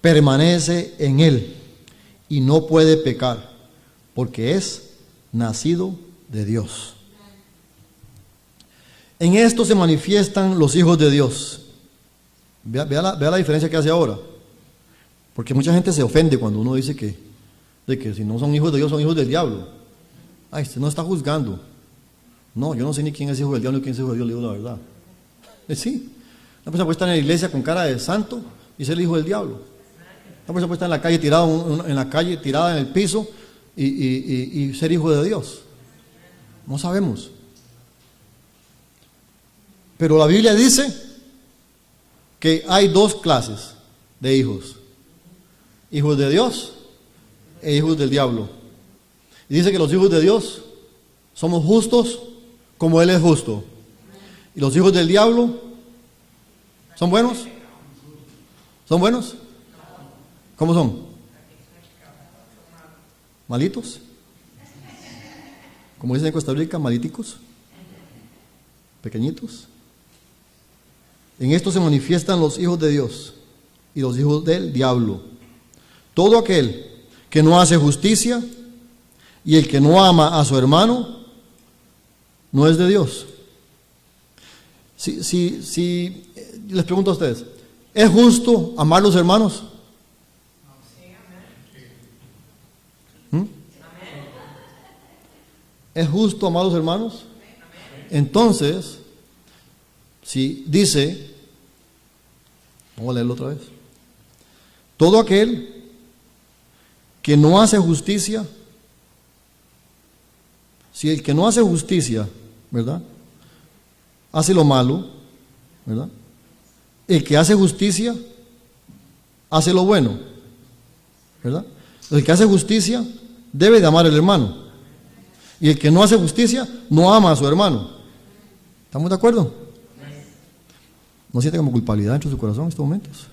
permanece en él y no puede pecar, porque es nacido de Dios. En esto se manifiestan los hijos de Dios. Vea la diferencia que hace ahora, porque mucha gente se ofende cuando uno dice que si no son hijos de Dios, son hijos del diablo. Ay, usted no está juzgando. No, yo no sé ni quién es hijo del diablo ni quién es hijo de Dios, le digo la verdad. Sí, una persona puede estar en la iglesia con cara de santo y ser el hijo del diablo. Una persona puede estar en la calle tirada en el piso y ser hijo de Dios. No sabemos. Pero la Biblia dice que hay dos clases de hijos: hijos de Dios e hijos del diablo. Y dice que los hijos de Dios somos justos como Él es justo. ¿Y los hijos del diablo son buenos? ¿Son buenos? ¿Cómo son? ¿Malitos? Como dicen en Costa Rica, maliticos, pequeñitos. En esto se manifiestan los hijos de Dios y los hijos del diablo. Todo aquel que no hace justicia y el que no ama a su hermano no es de Dios. Si les pregunto a ustedes, ¿es justo amar a los hermanos? ¿Es justo amar a los hermanos? Entonces, si dice, vamos a leerlo otra vez. Todo aquel que no hace justicia, si el que no hace justicia, ¿verdad?, hace lo malo, ¿verdad?, el que hace justicia hace lo bueno, ¿verdad? El que hace justicia debe de amar al hermano, y el que no hace justicia no ama a su hermano. ¿Estamos de acuerdo? ¿No siente como culpabilidad dentro de su corazón en estos momentos?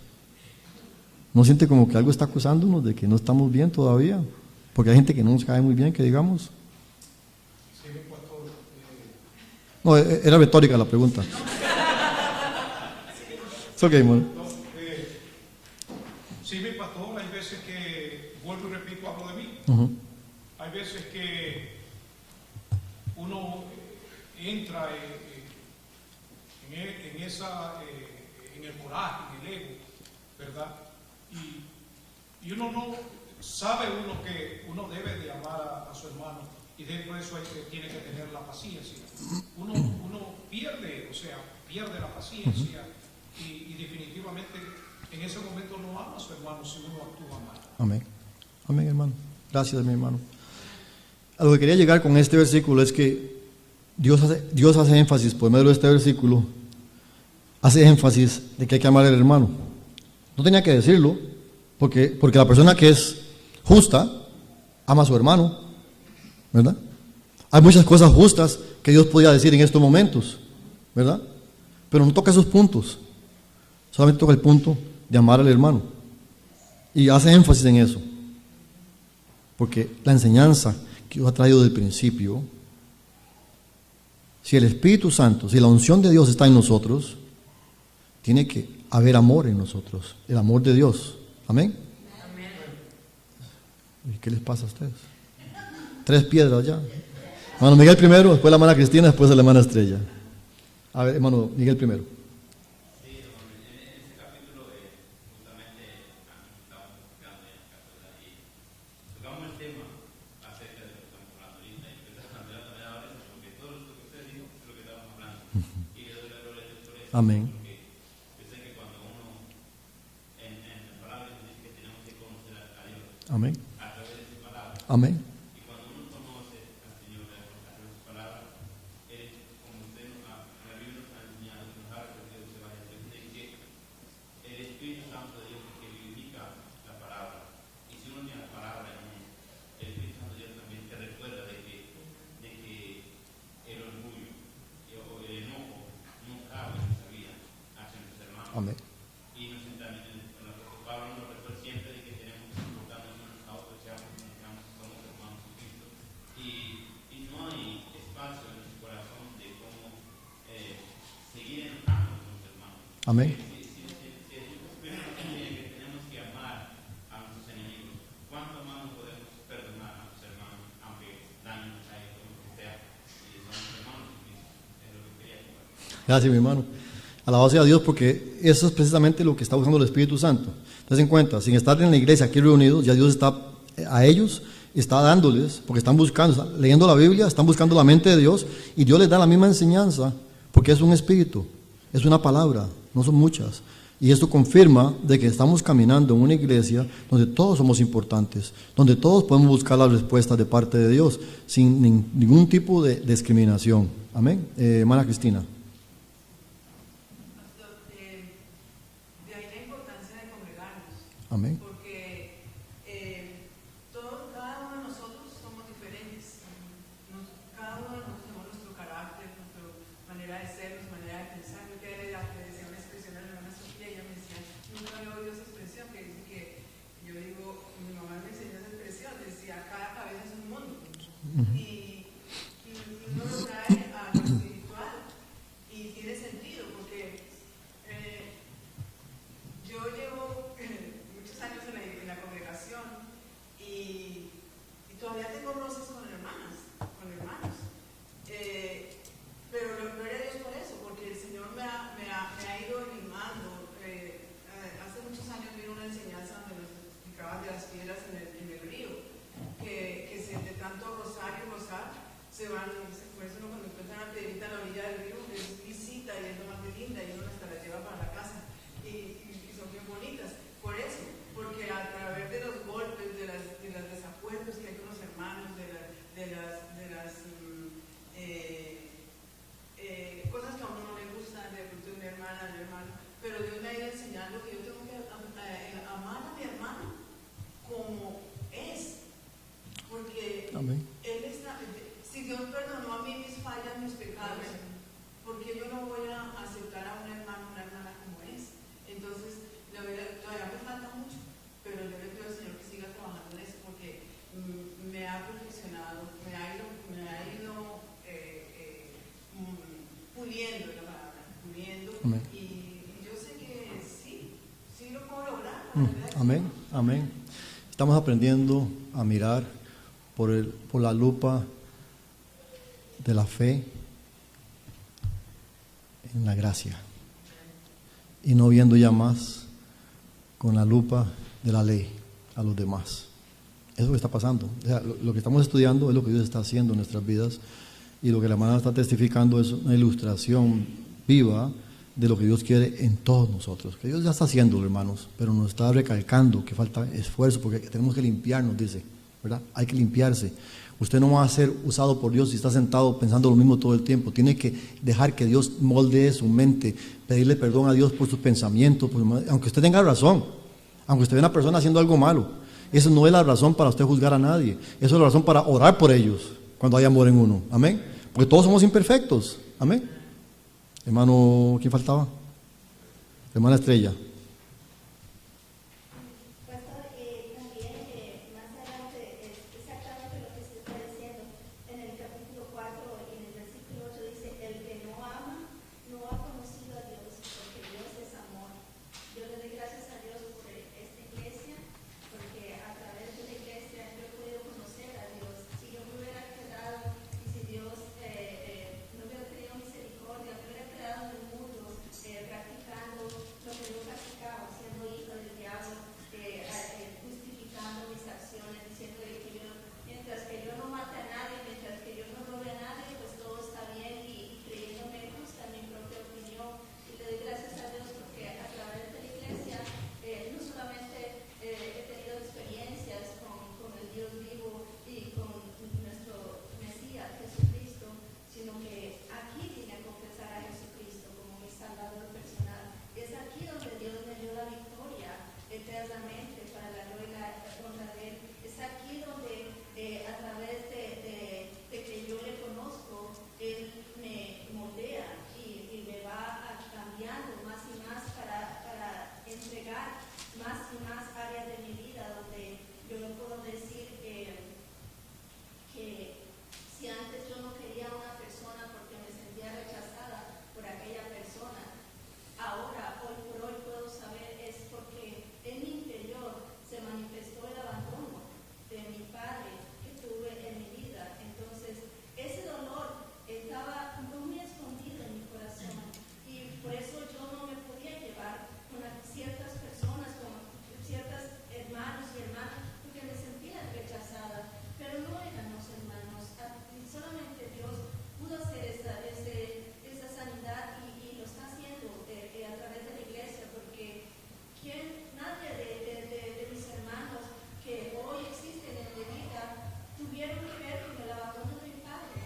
¿No siente como que algo está acusándonos de que no estamos bien todavía? Porque hay gente que no nos cae muy bien, que digamos. No, era retórica la pregunta. Es ok, hermano. Sí, mi pastor, hay veces que, vuelvo y repito, hablo de mí. Hay veces que uno entra en el coraje, en el ego, ¿verdad? Y uno no sabe que uno debe de amar a su hermano, y por eso tiene que tener la paciencia. Uno pierde, pierde la paciencia, y definitivamente en ese momento no ama a su hermano si uno actúa mal. Amén. Amén, hermano. Gracias, mi hermano. A lo que quería llegar con este versículo es que Dios hace énfasis, por medio de este versículo, hace énfasis de que hay que amar al hermano. No tenía que decirlo, porque la persona que es justa ama a su hermano, ¿verdad? Hay muchas cosas justas que Dios podía decir en estos momentos, ¿verdad? Pero no toca esos puntos, solamente toca el punto de amar al hermano. Y hace énfasis en eso, porque la enseñanza que Dios ha traído desde el principio, si el Espíritu Santo, si la unción de Dios está en nosotros, tiene que haber amor en nosotros, el amor de Dios. Amén. ¿Y qué les pasa a ustedes? 3 piedras ya. Hermano Miguel primero, después la hermana Cristina, después la hermana Estrella. A ver, hermano Miguel primero. Sí, hermano, en este capítulo justamente estamos explicando en la capítulo y tocamos el tema acerca de lo que estamos hablando ahorita, y empezamos a hablar también ahora eso, porque todo lo que usted dijo es lo que estábamos hablando, y le doy la gloria a Dios por eso. Amén. Porque yo sé que cuando uno en la palabra dice que tenemos que conocer a Dios Amén. a través de su palabra. Amén. Y cuando uno conoce al Señor a través de su palabra, como usted en la Biblia nos ha enseñado, nos ha repetido que varias veces, de que el Espíritu Santo de Dios es el que vivifica la palabra. Y si uno tiene la palabra en uno, el Espíritu Santo de Dios también te recuerda de que el orgullo o el enojo no cabe en nuestra vida hacia nuestros hermanos. Amén. Y nos también el apóstol Pablo nos recuerda siempre de que tenemos que comportarnos unos a otros, somos hermanos en Cristo. Y no hay espacio en nuestro corazón de cómo seguir enojando con los hermanos. Amén. Si Jesús primero nos enseña que tenemos que amar a nuestros enemigos, ¿cuánto más no podemos perdonar a nuestros hermanos, aunque daño nos haya hecho lo que sea? Y somos hermanos en Cristo. Es lo que quería compartir. Gracias, mi hermano. Alabado sea Dios, porque eso es precisamente lo que está usando el Espíritu Santo. Entonces, en cuenta, sin estar en la iglesia aquí reunidos, ya Dios está a ellos, está dándoles, porque están buscando, están leyendo la Biblia, están buscando la mente de Dios, y Dios les da la misma enseñanza, porque es un espíritu, es una palabra, no son muchas. Y esto confirma de que estamos caminando en una iglesia donde todos somos importantes, donde todos podemos buscar las respuestas de parte de Dios, sin ningún tipo de discriminación. Amén. Hermana Cristina. De ahí la importancia de congregarnos, Amén. porque cada uno de nosotros somos diferentes. Cada uno de nosotros tenemos nuestro carácter, nuestra manera de ser, nuestra manera de pensar. Yo que le decía una expresión a la hermana Sofía, ella me decía, nunca había oído esa expresión, que dice que, yo digo, mi mamá me enseñó esa expresión, decía, cada cabeza es un mundo. Y uno lo trae a lo espiritual, y tiene sentido, porque yo llevo muchos años en la congregación y todavía tengo roces con hermanos. Pero gloria a Dios por eso, porque el Señor me ha ido animando. Hace muchos años vino una enseñanza donde nos explicaban de las piedras en el río, que de tanto rosario se van, por eso uno cuando encuentra una piedrita en la orilla del río es visita y es lo más de linda y uno hasta la lleva para la casa y son bien bonitas. Por eso, porque a través de los golpes, de los desacuerdos que hay con los hermanos, de las cosas que a uno no le gustan, de pronto de una hermana, de un hermano, pero Dios me ha ido enseñando que yo tengo que amar a mi hermano como es, porque Amén. Él está, si Dios perdonó a mí mis fallas, mis pecados, porque yo no voy a aceptar a un hermano, una hermana como es. Entonces, todavía me falta mucho, pero yo le pido al Señor que siga trabajando en eso, porque me ha perfeccionado, me ha ido puliendo la palabra, puliendo, Amén. y yo sé que sí lo puedo lograr. Amén, amén. Estamos aprendiendo a mirar por la lupa de la fe en la gracia y no viendo ya más con la lupa de la ley a los demás. Eso es lo que está pasando. O sea, lo que estamos estudiando es lo que Dios está haciendo en nuestras vidas, y lo que la hermana está testificando es una ilustración viva de lo que Dios quiere en todos nosotros, que Dios ya está haciéndolo, hermanos, pero nos está recalcando que falta esfuerzo, porque tenemos que limpiarnos, dice, ¿verdad? Hay que limpiarse. Usted no va a ser usado por Dios si está sentado pensando lo mismo todo el tiempo. Tiene que dejar que Dios moldee su mente, pedirle perdón a Dios por sus pensamientos, aunque usted tenga razón, aunque usted vea una persona haciendo algo malo. Eso no es la razón para usted juzgar a nadie. Eso es la razón para orar por ellos cuando hay amor en uno. Amén. Porque todos somos imperfectos. Amén. Hermano, ¿quién faltaba? Hermana Estrella. Pastor, también más adelante es exactamente lo que usted está diciendo. En el capítulo 4 y en el versículo 8 dice: el que no ama no ha conocido a Dios, porque Dios es amor. Yo le doy gracias a Dios por esta iglesia, porque a través de la iglesia yo he podido conocer a Dios. Si yo me hubiera quedado y si Dios no hubiera tenido misericordia, me hubiera quedado en el mundo practicando lo que yo practicaba, siendo hijo del diablo, justificando mis acciones, diciendo que yo, mientras que yo no mate a nadie, mientras que yo no robe a nadie, pues todo está bien, y creyéndome justa en mi propia opinión. Y le doy gracias a Dios porque a través de la iglesia no solamente he tenido experiencias con el Dios vivo y con nuestro Mesías Jesucristo, sino que aquí vine a confesar a Jesucristo como mi Salvador personal. Es aquí donde Dios me dio la victoria eternamente para la gloria y la honra de Él. Es aquí donde a través de que yo le conozco, Él me moldea y me va cambiando más y más para entregar más y más áreas de mi vida donde yo le puedo decir que si antes yo no quería a una persona porque me sentía rechazada por aquella persona, ahora, hoy por hoy, puedo saber es porque en mi interior se manifestó el abandono de mi padre que tuve en mi vida. Entonces, ese dolor estaba muy escondido en mi corazón, y por eso yo no me podía llevar con ciertas personas, con ciertos hermanos y hermanas, porque me sentía rechazada, pero no eran los hermanos. Solamente Dios pudo hacer esa sanidad y lo está haciendo a través de la iglesia, porque nadie de mis hermanos que hoy existen en mi vida tuvieron que ver con el abandono de mi padre.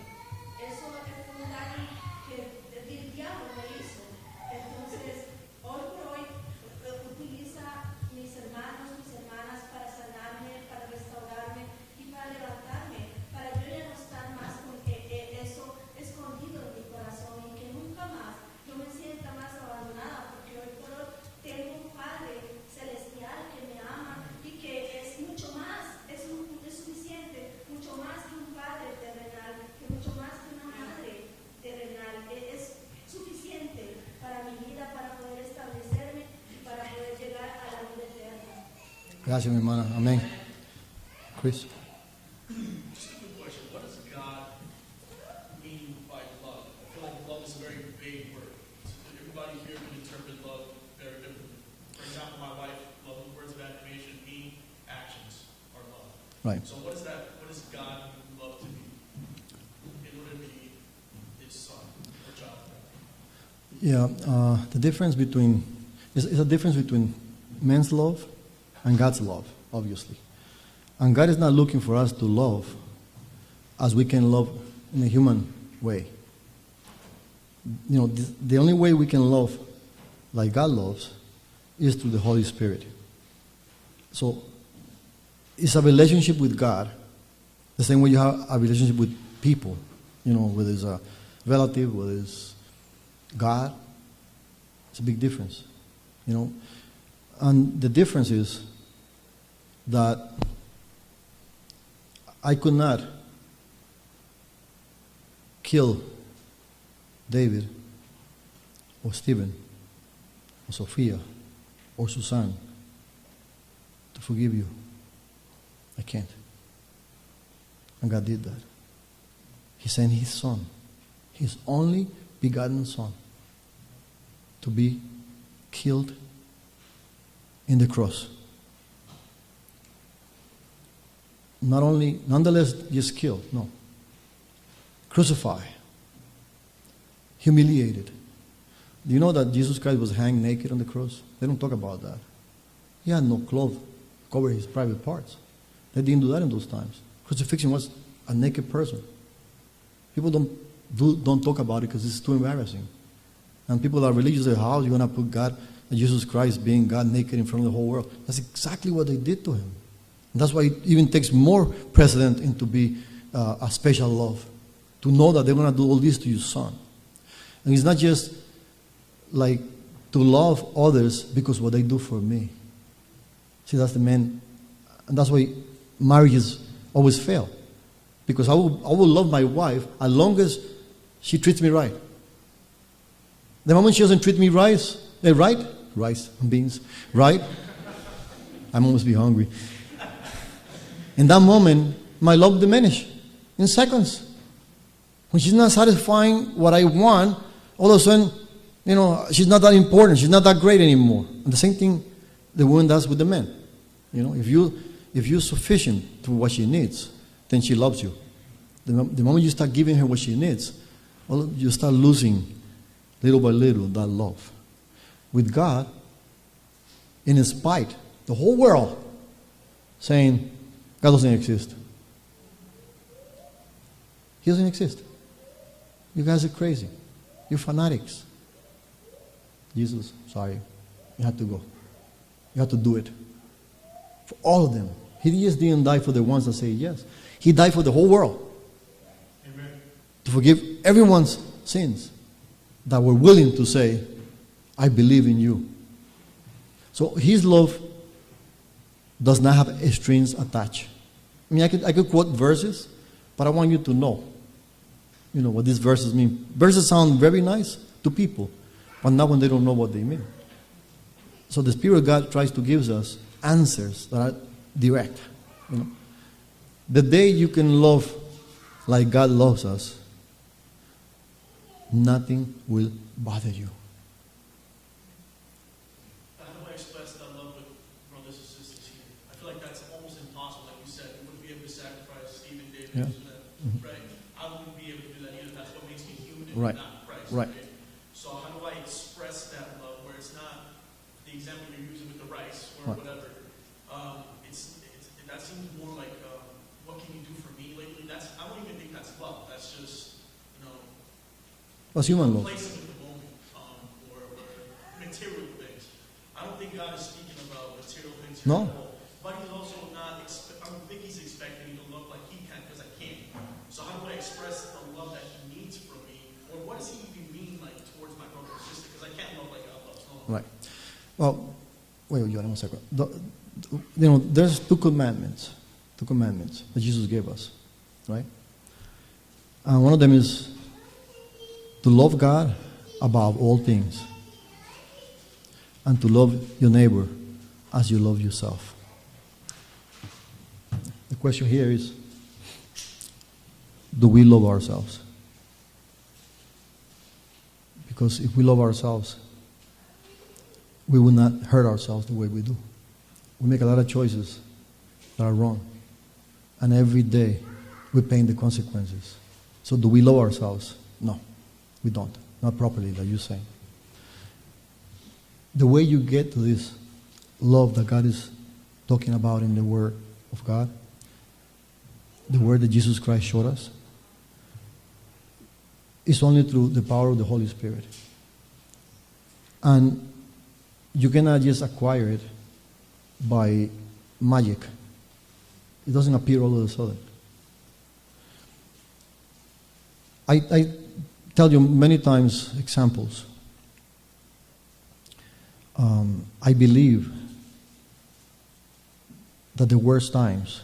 Eso fue un daño que el diablo me hizo. Entonces, hoy por hoy utiliza mis hermanos, mis hermanas para sanarme, para restaurarme y para levantarme, para yo ya no estar más con eso escondido en mi corazón, y que nunca más yo me sienta más abandonada, porque hoy por hoy tengo un Padre celestial que me ama y que es mucho más, es suficiente, mucho más que un padre terrenal, que mucho más que una madre terrenal. Es suficiente para mi vida, para poder establecerme y para poder llegar a la vida eterna. Gracias, mi hermana. Amén. Chris. Just a quick question. What does God mean by love? I feel like love is a very big word. Everybody here can interpret love very differently. For example, my wife, love with words of affirmation. Me, actions are love. Right. So what is that? What does God love to me? In Yeah, the difference between, is a difference between man's love and God's love, obviously. And God is not looking for us to love as we can love in a human way. You know, the only way we can love like God loves is through the Holy Spirit. So, it's a relationship with God, the same way you have a relationship with people, you know, whether it's a relative, whether it's God. It's a big difference, you know. And the difference is that I could not kill David or Stephen or Sophia or Susan to forgive you. I can't. And God did that. He sent His Son, His only begotten Son, to be killed in the cross. Nonetheless, just killed, no. Crucified, humiliated. Do you know that Jesus Christ was hanged naked on the cross? They don't talk about that. He had no clothes to cover His private parts. They didn't do that in those times. Crucifixion was a naked person. People don't talk about it because it's too embarrassing. And people that are religious say, how are you going to put God, Jesus Christ being God naked in front of the whole world? That's exactly what they did to Him. And that's why it even takes more precedent into be a special love. To know that they're going to do all this to your Son. And it's not just like to love others because what they do for me. See, that's the man. And that's why marriages always fail. Because I will love my wife as long as she treats me right. The moment she doesn't treat me rice and beans, right? I must be hungry. In that moment, my love diminishes in seconds. When she's not satisfying what I want, all of a sudden, you know, she's not that important. She's not that great anymore. And the same thing the woman does with the man. You know, if you're sufficient to what she needs, then she loves you. The moment you start giving her what she needs, well, you start losing little by little that love. With God, in spite, the whole world saying, God doesn't exist. He doesn't exist. You guys are crazy. You're fanatics. Jesus, sorry. You had to go. You had to do it. For all of them. He just didn't die for the ones that say yes. He died for the whole world. Amen. To forgive everyone's sins that were willing to say, I believe in you. So His love does not have strings attached. I mean, I could quote verses, but I want you to know, you know, what these verses mean. Verses sound very nice to people, but not when they don't know what they mean. So the Spirit of God tries to give us answers that are direct. You know, the day you can love like God loves us, nothing will bother you. How do I express that love with brothers and sisters here? I feel like that's almost impossible. Like you said, we wouldn't be able to sacrifice Stephen, David, Yeah. right? I wouldn't be able to do that either. That's what makes me human and Right. not Christ. Right. So how do I express that love where it's not the example you're using with the rice or Right. whatever? That seems more like what can you do for me lately? I don't even think that's love. That's just, you know, What's human love? placing in the moment or material things. I don't think God is speaking about material things here No. at all. But He's also not. I don't think He's expecting me to love like He can because I can't. So how do I express the love that He needs from me, or what does He even mean like towards my brother or sister? Because I can't love like God loves. No. Right. Well, wait, one second. You know, there's two commandments that Jesus gave us, right? And one of them is to love God above all things and to love your neighbor as you love yourself. The question here is, do we love ourselves? Because if we love ourselves, we will not hurt ourselves the way we do. We make a lot of choices that are wrong. And every day we're paying the consequences. So do we love ourselves? No, we don't. not properly, like you say. The way you get to this love that God is talking about in the Word of God, the Word that Jesus Christ showed us, is only through the power of the Holy Spirit. And you cannot just acquire it by magic. It doesn't appear all of a sudden. I tell you many times examples. I believe that the worst times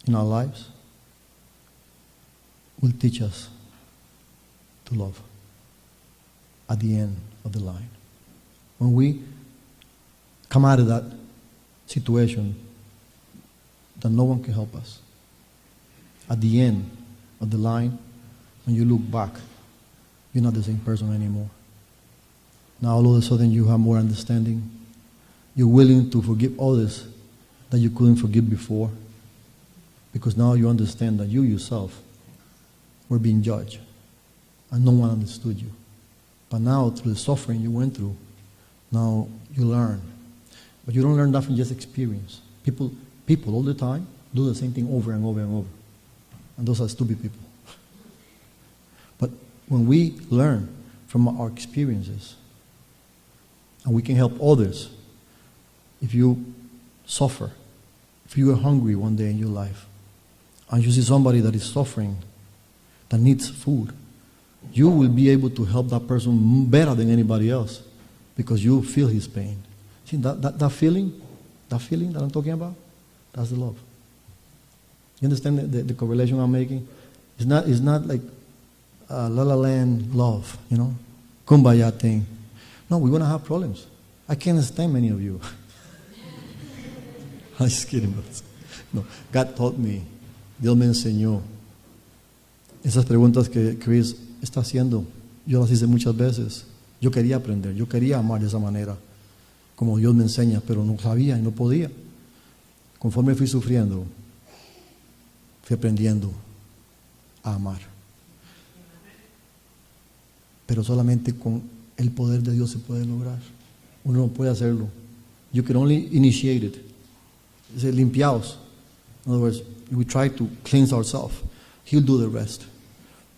in our lives will teach us to love at the end of the line. When we come out of that situation that no one can help us, at the end of the line, when you look back, you're not the same person anymore. Now all of a sudden you have more understanding. You're willing to forgive others that you couldn't forgive before, because now you understand that you yourself were being judged and no one understood you. But now through the suffering you went through, now you learn. But you don't learn that from just experience. People all the time do the same thing over and over and over. And those are stupid people. But when we learn from our experiences, and we can help others, if you suffer, if you are hungry one day in your life, and you see somebody that is suffering, that needs food, you will be able to help that person better than anybody else, because you feel his pain. See, that feeling that I'm talking about, that's the love. You understand the correlation I'm making? It's not like La La Land love, kumbaya thing. No, we're going to have problems. I can't stand many of you. I'm just kidding. No, God taught me, Dios me enseñó. Esas preguntas que Chris está haciendo, yo las hice muchas veces. Yo quería aprender, yo quería amar de esa manera, como Dios me enseña, pero no sabía y no podía. Conforme fui sufriendo, fui aprendiendo a amar. Pero solamente con el poder de Dios se puede lograr. Uno no puede hacerlo. You can only initiate it. Dice, limpiaos. In other words, we try to cleanse ourselves. He'll do the rest.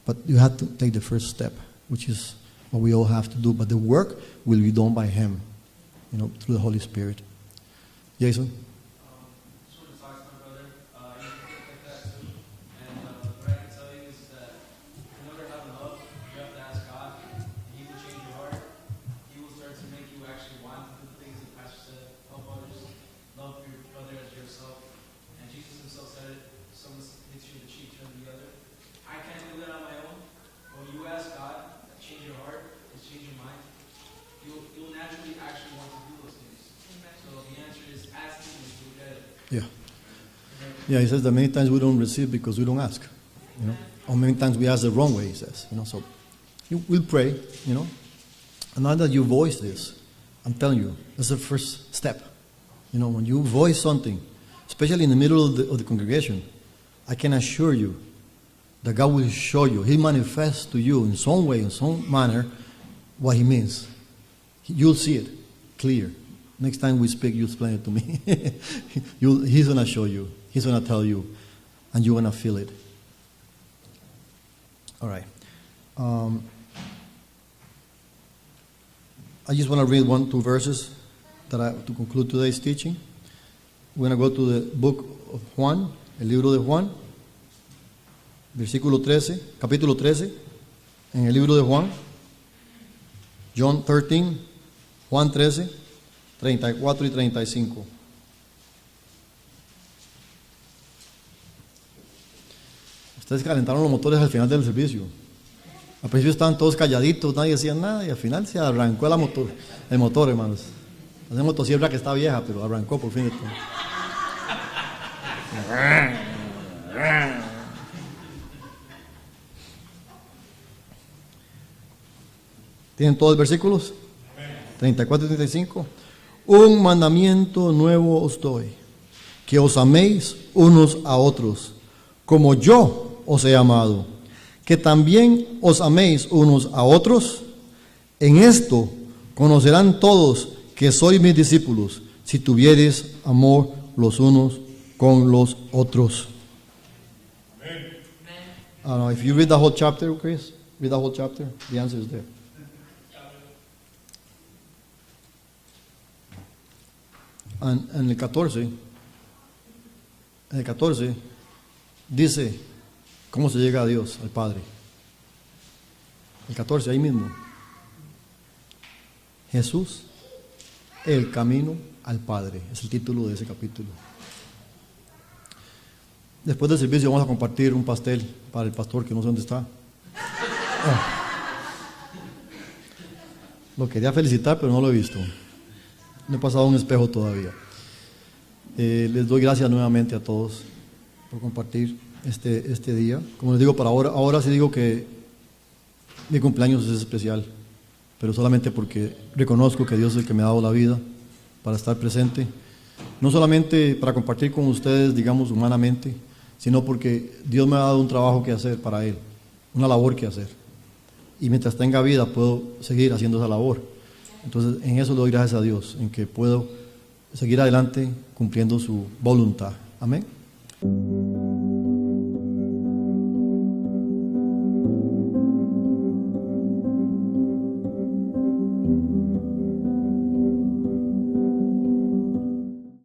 But you have to take the first step, which is what we all have to do. But the work will be done by Him, through the Holy Spirit. Jason? Sort of talks my brother. You can think like that too. And what I can tell you is that in order to have love, you have to ask God. He will change your heart. He will start to make you actually want to do the things that Pastor said. Help others. Love your brother as yourself. And Jesus himself said it. Someone hits you in the cheek, turn the other. I can't do that on my own. But when you ask God to change your heart, to change your mind, you'll naturally actually want to do those things. So the answer is asking and you'll get it. Yeah. Yeah, he says that many times we don't receive because we don't ask. Or many times we ask the wrong way, he says. So we'll pray, And now that you voice this, I'm telling you, that's the first step. When you voice something, especially in the middle of the congregation, I can assure you that God will show you. He manifests to you in some way, in some manner, what He means. You'll see it clear. Next time we speak, you explain it to me. He's going to show you. He's going to tell you. And you're going to feel it. All right. I just want to read 1-2 verses to conclude today's teaching. We're going to go to the book of Juan, el libro de Juan, capítulo 13, en el libro de Juan, John 13, Juan 13, 34 y 35. Ustedes calentaron los motores al final del servicio. Al principio estaban todos calladitos, nadie decía nada, y al final se arrancó el motor, hermanos. Esa motosierra que está vieja, pero arrancó por fin de todo. ¿Tienen todos los versículos? 34 y 35. Un mandamiento nuevo os doy, que os améis unos a otros, como yo os he amado, que también os améis unos a otros. En esto conocerán todos que sois mis discípulos, si tuviereis amor los unos con los otros. I don't know, if you read the whole chapter, Chris, read the whole chapter, the answer is there. En el 14 dice cómo se llega a Dios, al Padre. El 14, ahí mismo. Jesús, el camino al Padre, es el título de ese capítulo. Después del servicio vamos a compartir un pastel para el pastor que no sé dónde está. Lo quería felicitar, pero no lo he visto. No he pasado un espejo todavía. Les doy gracias nuevamente a todos por compartir este día. Como les digo, para ahora sí digo que mi cumpleaños es especial, pero solamente porque reconozco que Dios es el que me ha dado la vida para estar presente. No solamente para compartir con ustedes, digamos, humanamente, sino porque Dios me ha dado un trabajo que hacer para Él, una labor que hacer. Y mientras tenga vida puedo seguir haciendo esa labor. Entonces, en eso le doy gracias a Dios, en que puedo seguir adelante cumpliendo su voluntad. Amén.